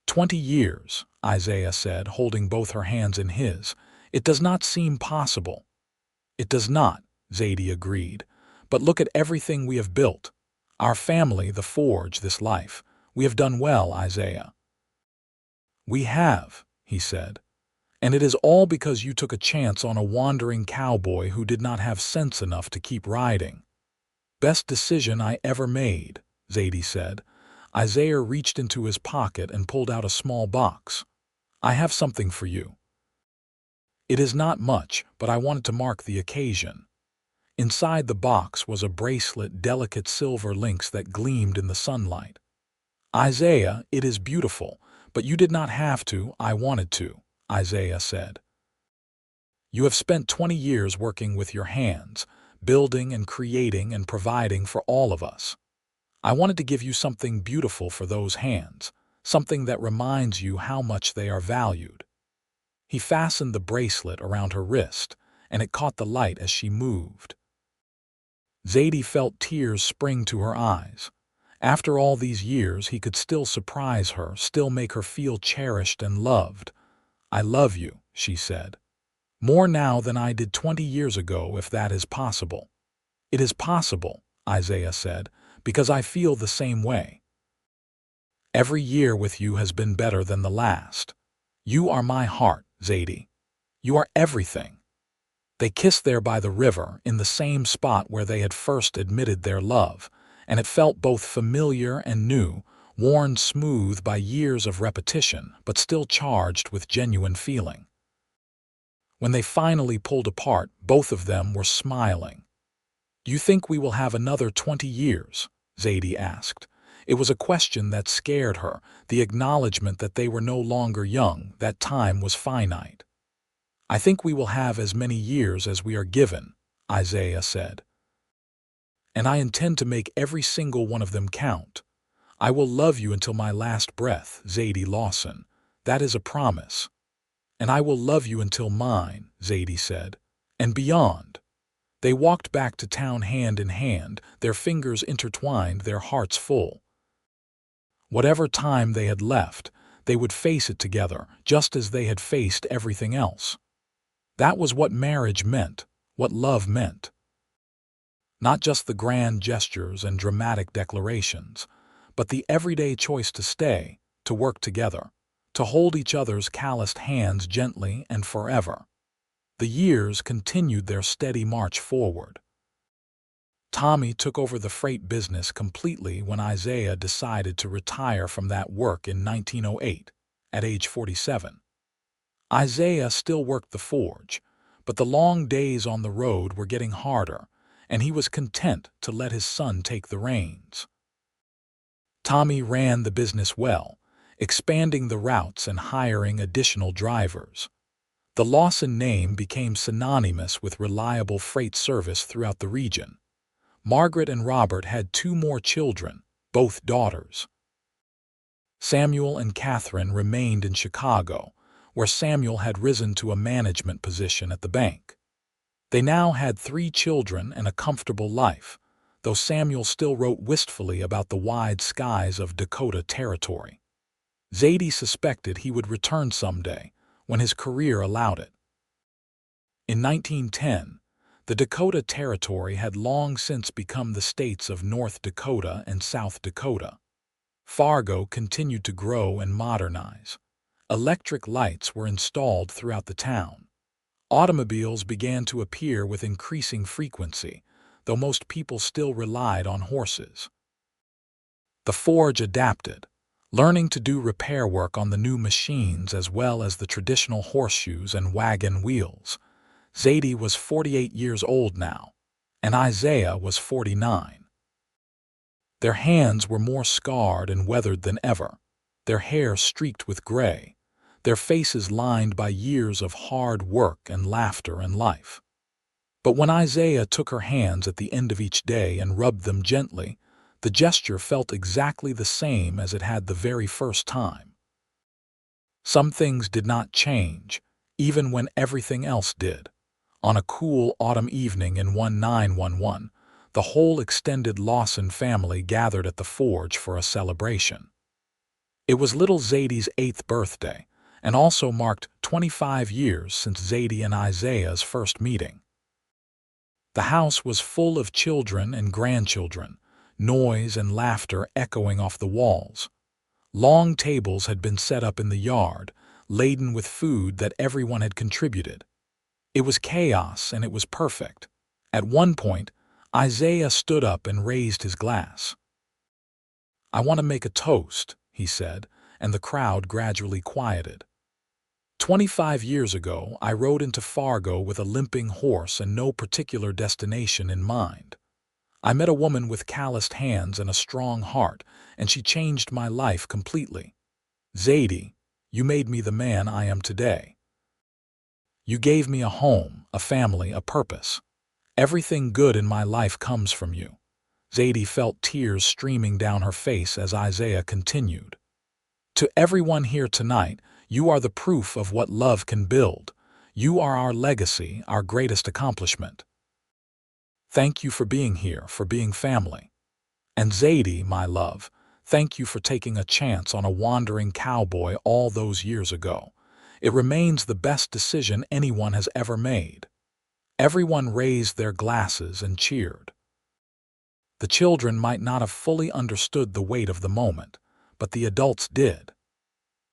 20 years, Isaiah said, holding both her hands in his. "It does not seem possible." "It does not," Zadie agreed. "But look at everything we have built. Our family, the forge, this life. We have done well, Isaiah." "We have," he said. "And it is all because you took a chance on a wandering cowboy who did not have sense enough to keep riding." "Best decision I ever made," Zadie said. Isaiah reached into his pocket and pulled out a small box. "I have something for you." "It is not much, but I wanted to mark the occasion." Inside the box was a bracelet, delicate silver links that gleamed in the sunlight. "Isaiah, it is beautiful, but you did not have to, I wanted to," Isaiah said. "You have spent 20 years working with your hands, building and creating and providing for all of us. I wanted to give you something beautiful for those hands, something that reminds you how much they are valued. He fastened the bracelet around her wrist, and it caught the light as she moved. Zadie felt tears spring to her eyes. After all these years, he could still surprise her, still make her feel cherished and loved. "I love you," she said. "More now than I did 20 years ago, if that is possible." "It is possible," Isaiah said, "because I feel the same way. Every year with you has been better than the last. You are my heart, Zadie. You are everything." They kissed there by the river, in the same spot where they had first admitted their love, and it felt both familiar and new, worn smooth by years of repetition, but still charged with genuine feeling. When they finally pulled apart, both of them were smiling. "Do you think we will have another 20 years?" Zadie asked. It was a question that scared her, the acknowledgement that they were no longer young, that time was finite. "I think we will have as many years as we are given," Isaiah said. "And I intend to make every single one of them count. I will love you until my last breath, Zadie Lawson. That is a promise." "And I will love you until mine," Zadie said, "and beyond." They walked back to town hand in hand, their fingers intertwined, their hearts full. Whatever time they had left, they would face it together, just as they had faced everything else. That was what marriage meant, what love meant. Not just the grand gestures and dramatic declarations, but the everyday choice to stay, to work together, to hold each other's calloused hands gently and forever. The years continued their steady march forward. Tommy took over the freight business completely when Isaiah decided to retire from that work in 1908, at age 47. Isaiah still worked the forge, but the long days on the road were getting harder, and he was content to let his son take the reins. Tommy ran the business well, expanding the routes and hiring additional drivers. The Lawson name became synonymous with reliable freight service throughout the region. Margaret and Robert had 2 more children, both daughters. Samuel and Catherine remained in Chicago, where Samuel had risen to a management position at the bank. They now had 3 children and a comfortable life, though Samuel still wrote wistfully about the wide skies of Dakota Territory. Zadie suspected he would return someday, when his career allowed it. In 1910, the Dakota Territory had long since become the states of North Dakota and South Dakota. Fargo continued to grow and modernize. Electric lights were installed throughout the town. Automobiles began to appear with increasing frequency, though most people still relied on horses. The forge adapted, learning to do repair work on the new machines as well as the traditional horseshoes and wagon wheels. Zadie was 48 years old now, and Isaiah was 49. Their hands were more scarred and weathered than ever, their hair streaked with gray, their faces lined by years of hard work and laughter and life. But when Isaiah took her hands at the end of each day and rubbed them gently, the gesture felt exactly the same as it had the very first time. Some things did not change, even when everything else did. On a cool autumn evening in 1911, the whole extended Lawson family gathered at the forge for a celebration. It was little Zadie's 8th birthday, and also marked 25 years since Zadie and Isaiah's first meeting. The house was full of children and grandchildren, noise and laughter echoing off the walls. Long tables had been set up in the yard, laden with food that everyone had contributed. It was chaos, and it was perfect. At one point, Isaiah stood up and raised his glass. "I want to make a toast," he said, and the crowd gradually quieted. 25 years ago, I rode into Fargo with a limping horse and no particular destination in mind. I met a woman with calloused hands and a strong heart, and she changed my life completely. Zadie, you made me the man I am today. You gave me a home, a family, a purpose. Everything good in my life comes from you." Zadie felt tears streaming down her face as Isaiah continued. To everyone here tonight, you are the proof of what love can build. You are our legacy, our greatest accomplishment. Thank you for being here, for being family. And Zadie, my love, thank you for taking a chance on a wandering cowboy all those years ago. It remains the best decision anyone has ever made. Everyone raised their glasses and cheered. The children might not have fully understood the weight of the moment, but the adults did.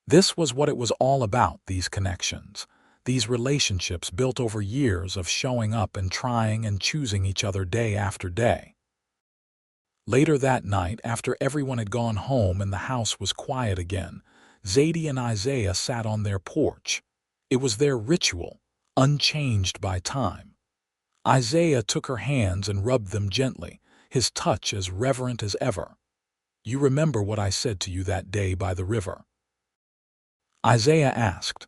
This was what it was all about, these connections, these relationships built over years of showing up and trying and choosing each other day after day. Later that night, after everyone had gone home and the house was quiet again, Zadie and Isaiah sat on their porch. It was their ritual, unchanged by time. Isaiah took her hands and rubbed them gently, his touch as reverent as ever. "You remember what I said to you that day by the river?" Isaiah asked.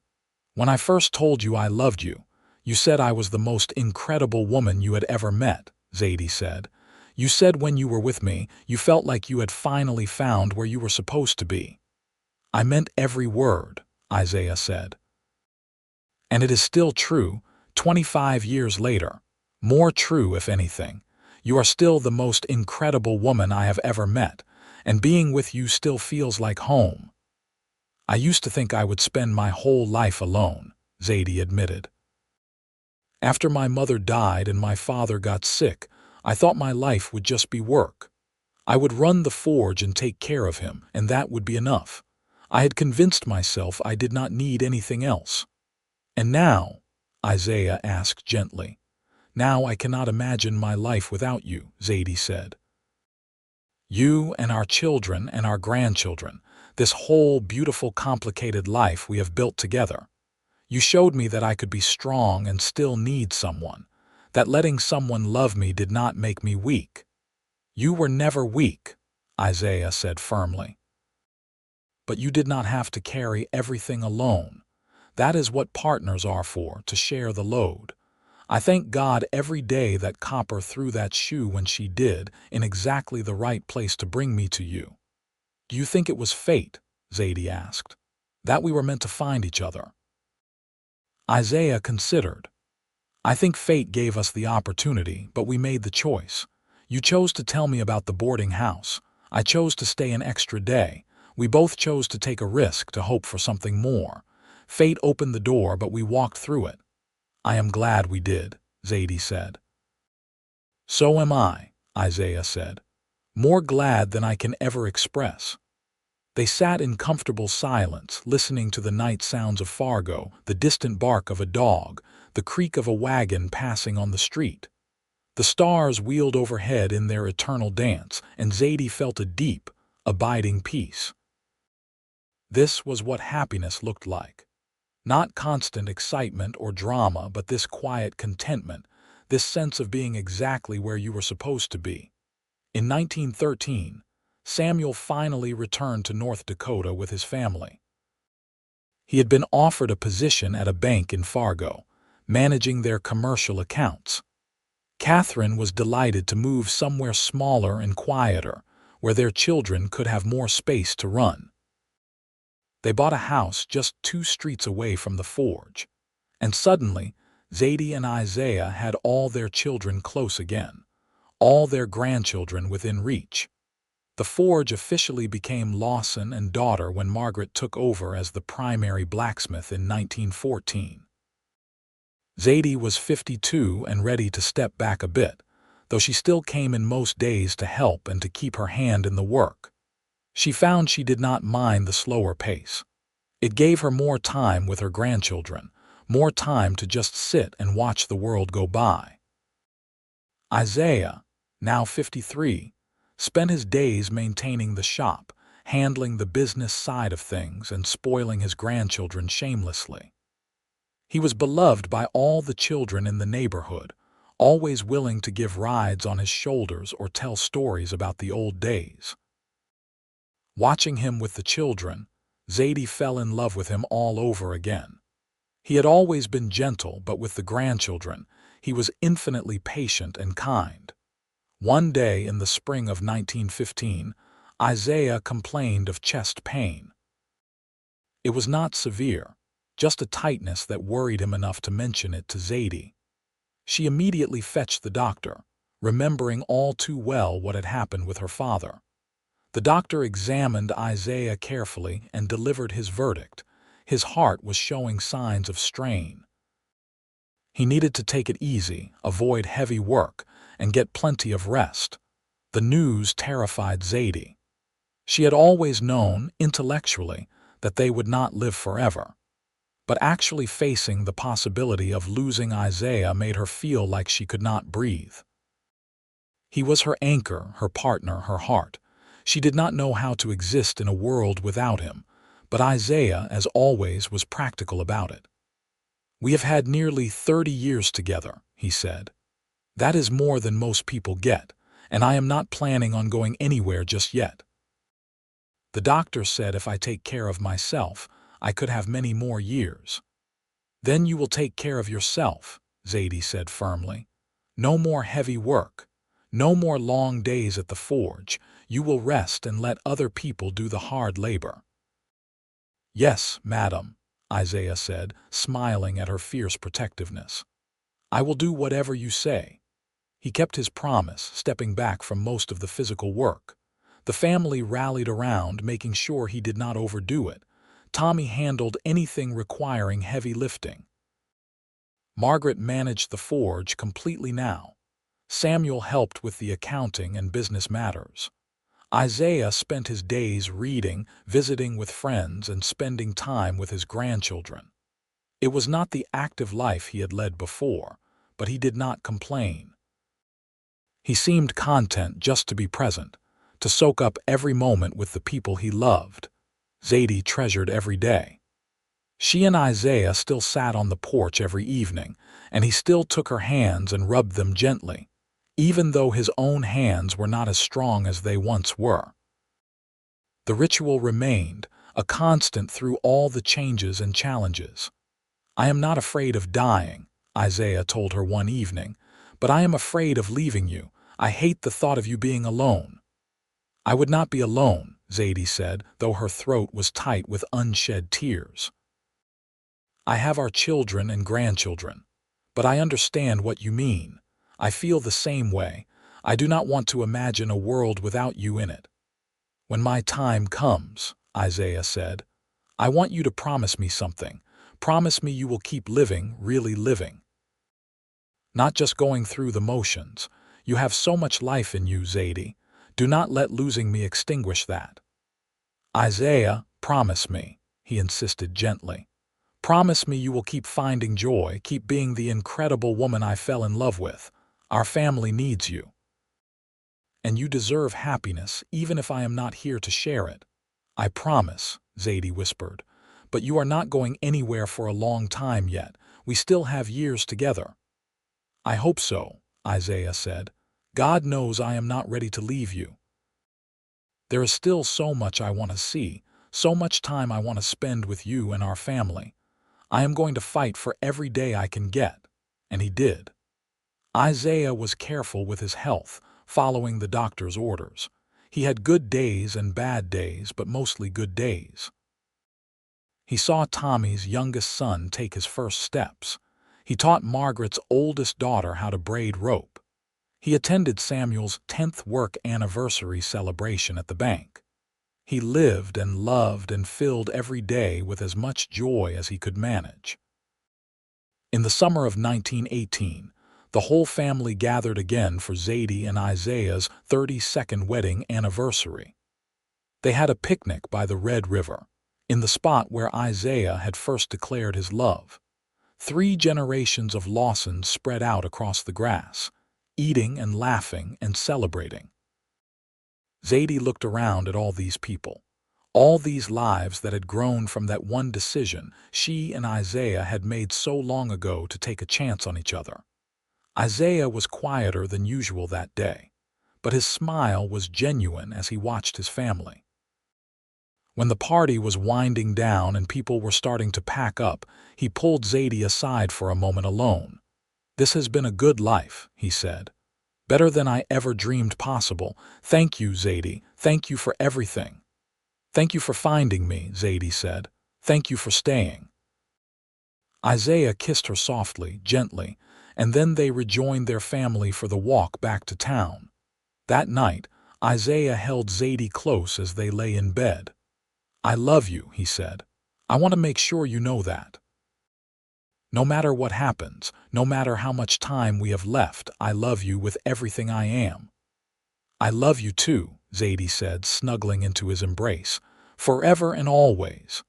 "When I first told you I loved you, you said I was the most incredible woman you had ever met," Zadie said. "You said when you were with me, you felt like you had finally found where you were supposed to be." "I meant every word," Isaiah said. "And it is still true, 25 years later. More true, if anything. You are still the most incredible woman I have ever met, and being with you still feels like home." "I used to think I would spend my whole life alone," Zadie admitted. "After my mother died and my father got sick, I thought my life would just be work. I would run the forge and take care of him, and that would be enough. I had convinced myself I did not need anything else." "And now?" Isaiah asked gently. "Now I cannot imagine my life without you," Zadie said. "You and our children and our grandchildren, this whole beautiful, complicated life we have built together. You showed me that I could be strong and still need someone, that letting someone love me did not make me weak." "You were never weak," Isaiah said firmly. "But you did not have to carry everything alone. That is what partners are for, to share the load. I thank God every day that Copper threw that shoe when she did, in exactly the right place to bring me to you." "Do you think it was fate?" Zadie asked. "That we were meant to find each other?" Isaiah considered. "I think fate gave us the opportunity, but we made the choice. You chose to tell me about the boarding house. I chose to stay an extra day. We both chose to take a risk, to hope for something more. Fate opened the door, but we walked through it." "I am glad we did," Zadie said. "So am I," Isaiah said. "More glad than I can ever express." They sat in comfortable silence, listening to the night sounds of Fargo, the distant bark of a dog, the creak of a wagon passing on the street. The stars wheeled overhead in their eternal dance, and Zadie felt a deep, abiding peace. This was what happiness looked like. Not constant excitement or drama, but this quiet contentment, this sense of being exactly where you were supposed to be. In 1913, Samuel finally returned to North Dakota with his family. He had been offered a position at a bank in Fargo, managing their commercial accounts. Catherine was delighted to move somewhere smaller and quieter, where their children could have more space to run. They bought a house just 2 streets away from the forge, and suddenly Zadie and Isaiah had all their children close again, all their grandchildren within reach. The forge officially became Lawson and Daughter when Margaret took over as the primary blacksmith in 1914. Zadie was 52 and ready to step back a bit, though she still came in most days to help and to keep her hand in the work. She found she did not mind the slower pace. It gave her more time with her grandchildren, more time to just sit and watch the world go by. Isaiah, now 53, spent his days maintaining the shop, handling the business side of things and spoiling his grandchildren shamelessly. He was beloved by all the children in the neighborhood, always willing to give rides on his shoulders or tell stories about the old days. Watching him with the children, Zadie fell in love with him all over again. He had always been gentle, but with the grandchildren, he was infinitely patient and kind. One day in the spring of 1915, Isaiah complained of chest pain. It was not severe, just a tightness that worried him enough to mention it to Zadie. She immediately fetched the doctor, remembering all too well what had happened with her father. The doctor examined Isaiah carefully and delivered his verdict. His heart was showing signs of strain. He needed to take it easy, avoid heavy work, and get plenty of rest. The news terrified Zadie. She had always known, intellectually, that they would not live forever. But actually facing the possibility of losing Isaiah made her feel like she could not breathe. He was her anchor, her partner, her heart. She did not know how to exist in a world without him, but Isaiah, as always, was practical about it. "We have had nearly 30 years together," he said. "That is more than most people get, and I am not planning on going anywhere just yet. The doctor said if I take care of myself, I could have many more years." "Then you will take care of yourself," Zadie said firmly. "No more heavy work. No more long days at the forge. You will rest and let other people do the hard labor." "Yes, madam," Isaiah said, smiling at her fierce protectiveness. "I will do whatever you say." He kept his promise, stepping back from most of the physical work. The family rallied around, making sure he did not overdo it. Tommy handled anything requiring heavy lifting. Margaret managed the forge completely now. Samuel helped with the accounting and business matters. Isaiah spent his days reading, visiting with friends, and spending time with his grandchildren. It was not the active life he had led before, but he did not complain. He seemed content just to be present, to soak up every moment with the people he loved. Zadie treasured every day. She and Isaiah still sat on the porch every evening, and he still took her hands and rubbed them gently, even though his own hands were not as strong as they once were. The ritual remained, a constant through all the changes and challenges. "I am not afraid of dying," Isaiah told her one evening, "but I am afraid of leaving you. I hate the thought of you being alone." "I would not be alone," Zadie said, though her throat was tight with unshed tears. "I have our children and grandchildren. But I understand what you mean. I feel the same way. I do not want to imagine a world without you in it." "When my time comes," Isaiah said, "I want you to promise me something. Promise me you will keep living, really living. Not just going through the motions. You have so much life in you, Zadie. Do not let losing me extinguish that." "Isaiah, promise me," he insisted gently. "Promise me you will keep finding joy, keep being the incredible woman I fell in love with. Our family needs you. And you deserve happiness, even if I am not here to share it." "I promise," Zadie whispered. "But you are not going anywhere for a long time yet. We still have years together." "I hope so," Isaiah said. "God knows I am not ready to leave you. There is still so much I want to see, so much time I want to spend with you and our family. I am going to fight for every day I can get." And he did. Isaiah was careful with his health, following the doctor's orders. He had good days and bad days, but mostly good days. He saw Tommy's youngest son take his first steps. He taught Margaret's oldest daughter how to braid rope. He attended Samuel's 10th work anniversary celebration at the bank. He lived and loved and filled every day with as much joy as he could manage. In the summer of 1918, the whole family gathered again for Zadie and Isaiah's 32nd wedding anniversary. They had a picnic by the Red River, in the spot where Isaiah had first declared his love. 3 generations of Lawsons spread out across the grass, eating and laughing and celebrating. Zadie looked around at all these people, all these lives that had grown from that one decision she and Isaiah had made so long ago to take a chance on each other. Isaiah was quieter than usual that day, but his smile was genuine as he watched his family. When the party was winding down and people were starting to pack up, he pulled Zadie aside for a moment alone. "This has been a good life," he said. "Better than I ever dreamed possible. Thank you, Zadie. Thank you for everything." "Thank you for finding me," Zadie said. Thank you for staying." Isaiah kissed her softly, gently, and then they rejoined their family for the walk back to town. That night, Isaiah held Zadie close as they lay in bed. "I love you," he said. "I want to make sure you know that. No matter what happens, no matter how much time we have left, I love you with everything I am." "I love you too," Zadie said, snuggling into his embrace. "Forever and always."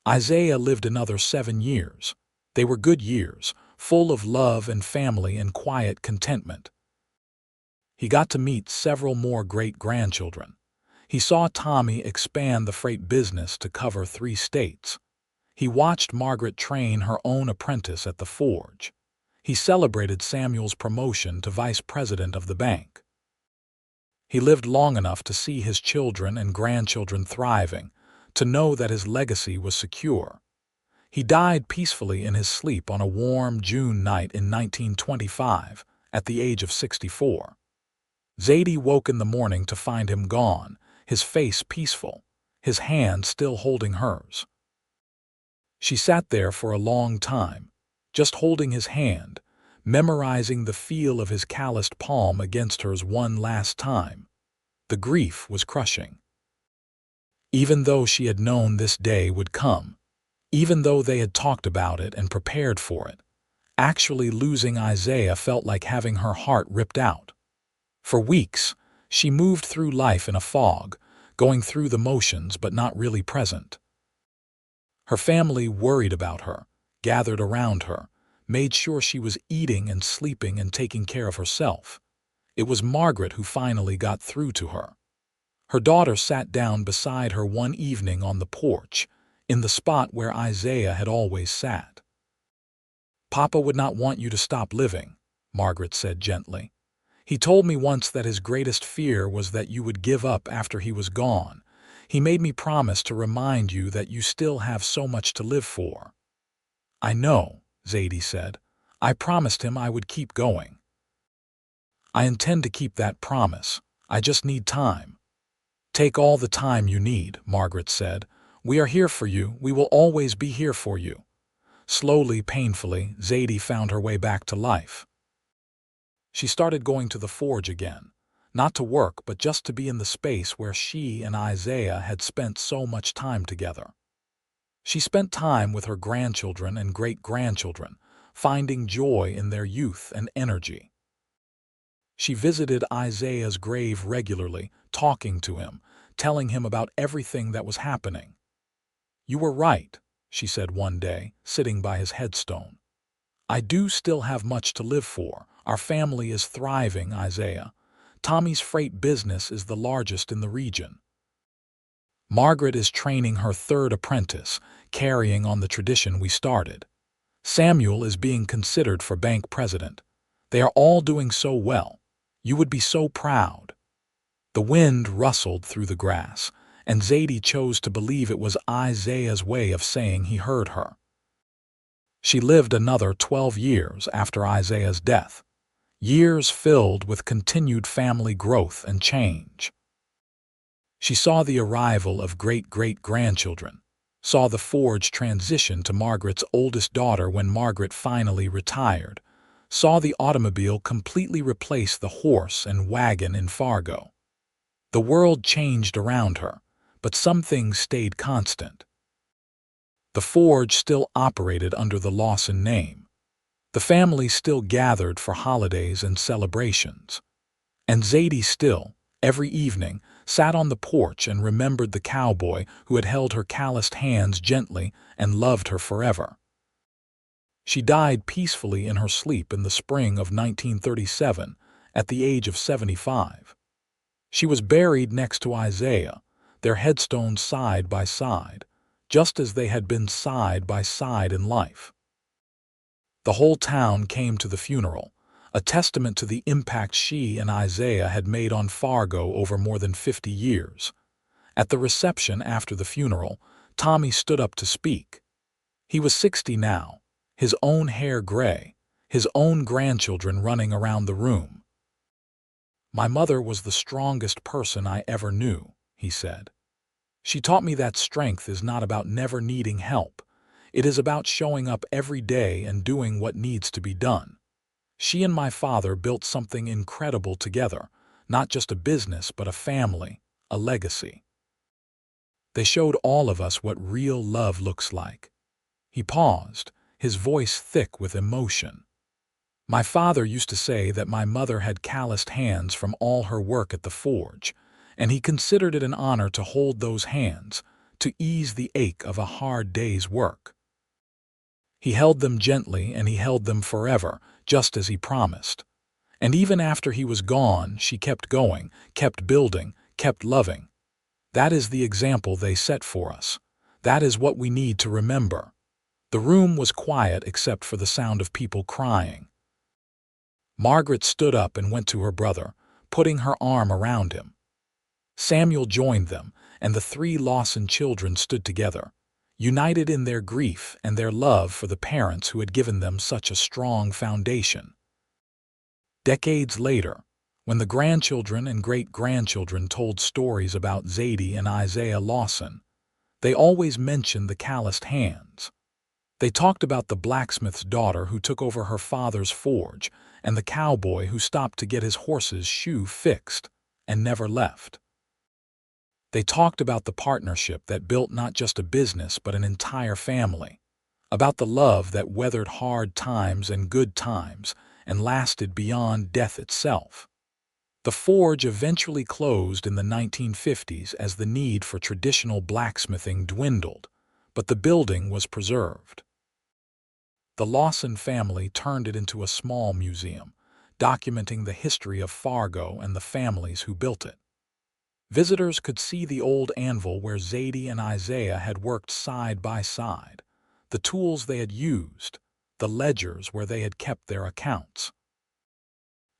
Isaiah lived another 7 years. They were good years, full of love and family and quiet contentment. He got to meet several more great-grandchildren. He saw Tommy expand the freight business to cover 3 states. He watched Margaret train her own apprentice at the forge. He celebrated Samuel's promotion to vice president of the bank. He lived long enough to see his children and grandchildren thriving, to know that his legacy was secure. He died peacefully in his sleep on a warm June night in 1925, at the age of 64. Zadie woke in the morning to find him gone, his face peaceful, his hand still holding hers. She sat there for a long time, just holding his hand, memorizing the feel of his calloused palm against hers one last time. The grief was crushing. Even though she had known this day would come, even though they had talked about it and prepared for it, actually losing Isaiah felt like having her heart ripped out. For weeks, she moved through life in a fog, going through the motions but not really present. Her family worried about her, gathered around her, made sure she was eating and sleeping and taking care of herself. It was Margaret who finally got through to her. Her daughter sat down beside her one evening on the porch, in the spot where Isaiah had always sat. "Papa would not want you to stop living," Margaret said gently. "He told me once that his greatest fear was that you would give up after he was gone. He made me promise to remind you that you still have so much to live for." "I know," Zadie said. "I promised him I would keep going." "I intend to keep that promise. I just need time." "Take all the time you need," Margaret said. "We are here for you. We will always be here for you." Slowly, painfully, Zadie found her way back to life. She started going to the forge again, not to work but just to be in the space where she and Isaiah had spent so much time together. She spent time with her grandchildren and great-grandchildren, finding joy in their youth and energy. She visited Isaiah's grave regularly, talking to him, telling him about everything that was happening. "You were right," she said one day, sitting by his headstone. "I do still have much to live for. Our family is thriving, Isaiah. Tommy's freight business is the largest in the region. Margaret is training her 3rd apprentice, carrying on the tradition we started. Samuel is being considered for bank president. They are all doing so well. You would be so proud." The wind rustled through the grass, and Zadie chose to believe it was Isaiah's way of saying he heard her. She lived another 12 years after Isaiah's death, years filled with continued family growth and change. She saw the arrival of great-great-grandchildren, saw the forge transition to Margaret's oldest daughter when Margaret finally retired, saw the automobile completely replace the horse and wagon in Fargo. The world changed around her, but some things stayed constant. The forge still operated under the Lawson name. The family still gathered for holidays and celebrations. And Zadie still, every evening, sat on the porch and remembered the cowboy who had held her calloused hands gently and loved her forever. She died peacefully in her sleep in the spring of 1937, at the age of 75. She was buried next to Isaiah, their headstones side by side, just as they had been side by side in life. The whole town came to the funeral, a testament to the impact she and Isaiah had made on Fargo over more than 50 years. At the reception after the funeral, Tommy stood up to speak. He was 60 now, his own hair gray, his own grandchildren running around the room. "My mother was the strongest person I ever knew," he said. She taught me that strength is not about never needing help. It is about showing up every day and doing what needs to be done. She and my father built something incredible together, not just a business but a family, a legacy. They showed all of us what real love looks like. He paused, his voice thick with emotion. My father used to say that my mother had calloused hands from all her work at the forge, and he considered it an honor to hold those hands, to ease the ache of a hard day's work. He held them gently and he held them forever, just as he promised. And even after he was gone, she kept going, kept building, kept loving. That is the example they set for us. That is what we need to remember. The room was quiet except for the sound of people crying. Margaret stood up and went to her brother, putting her arm around him. Samuel joined them, and the three Lawson children stood together, united in their grief and their love for the parents who had given them such a strong foundation. Decades later, when the grandchildren and great-grandchildren told stories about Zadie and Isaiah Lawson, they always mentioned the calloused hands. They talked about the blacksmith's daughter who took over her father's forge and the cowboy who stopped to get his horse's shoe fixed and never left. They talked about the partnership that built not just a business but an entire family, about the love that weathered hard times and good times and lasted beyond death itself. The forge eventually closed in the 1950s as the need for traditional blacksmithing dwindled, but the building was preserved. The Lawson family turned it into a small museum, documenting the history of Fargo and the families who built it. Visitors could see the old anvil where Zadie and Isaiah had worked side by side, the tools they had used, the ledgers where they had kept their accounts.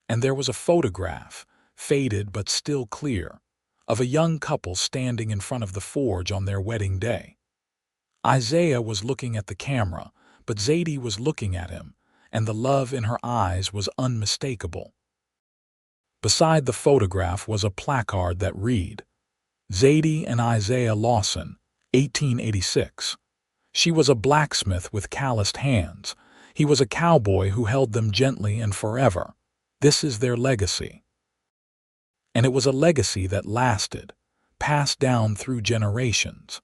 And there was a photograph, faded but still clear, of a young couple standing in front of the forge on their wedding day. Isaiah was looking at the camera, but Zadie was looking at him, and the love in her eyes was unmistakable. Beside the photograph was a placard that read, Zadie and Isaiah Lawson, 1886. She was a blacksmith with calloused hands. He was a cowboy who held them gently and forever. This is their legacy. And it was a legacy that lasted, passed down through generations.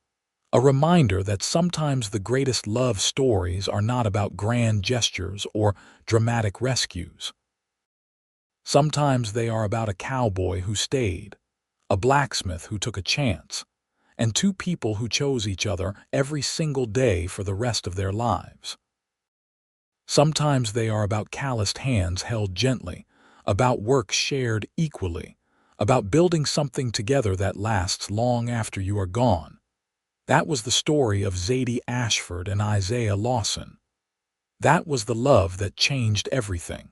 A reminder that sometimes the greatest love stories are not about grand gestures or dramatic rescues. Sometimes they are about a cowboy who stayed, a blacksmith who took a chance, and two people who chose each other every single day for the rest of their lives. Sometimes they are about calloused hands held gently, about work shared equally, about building something together that lasts long after you are gone. That was the story of Zadie Ashford and Isaiah Lawson. That was the love that changed everything.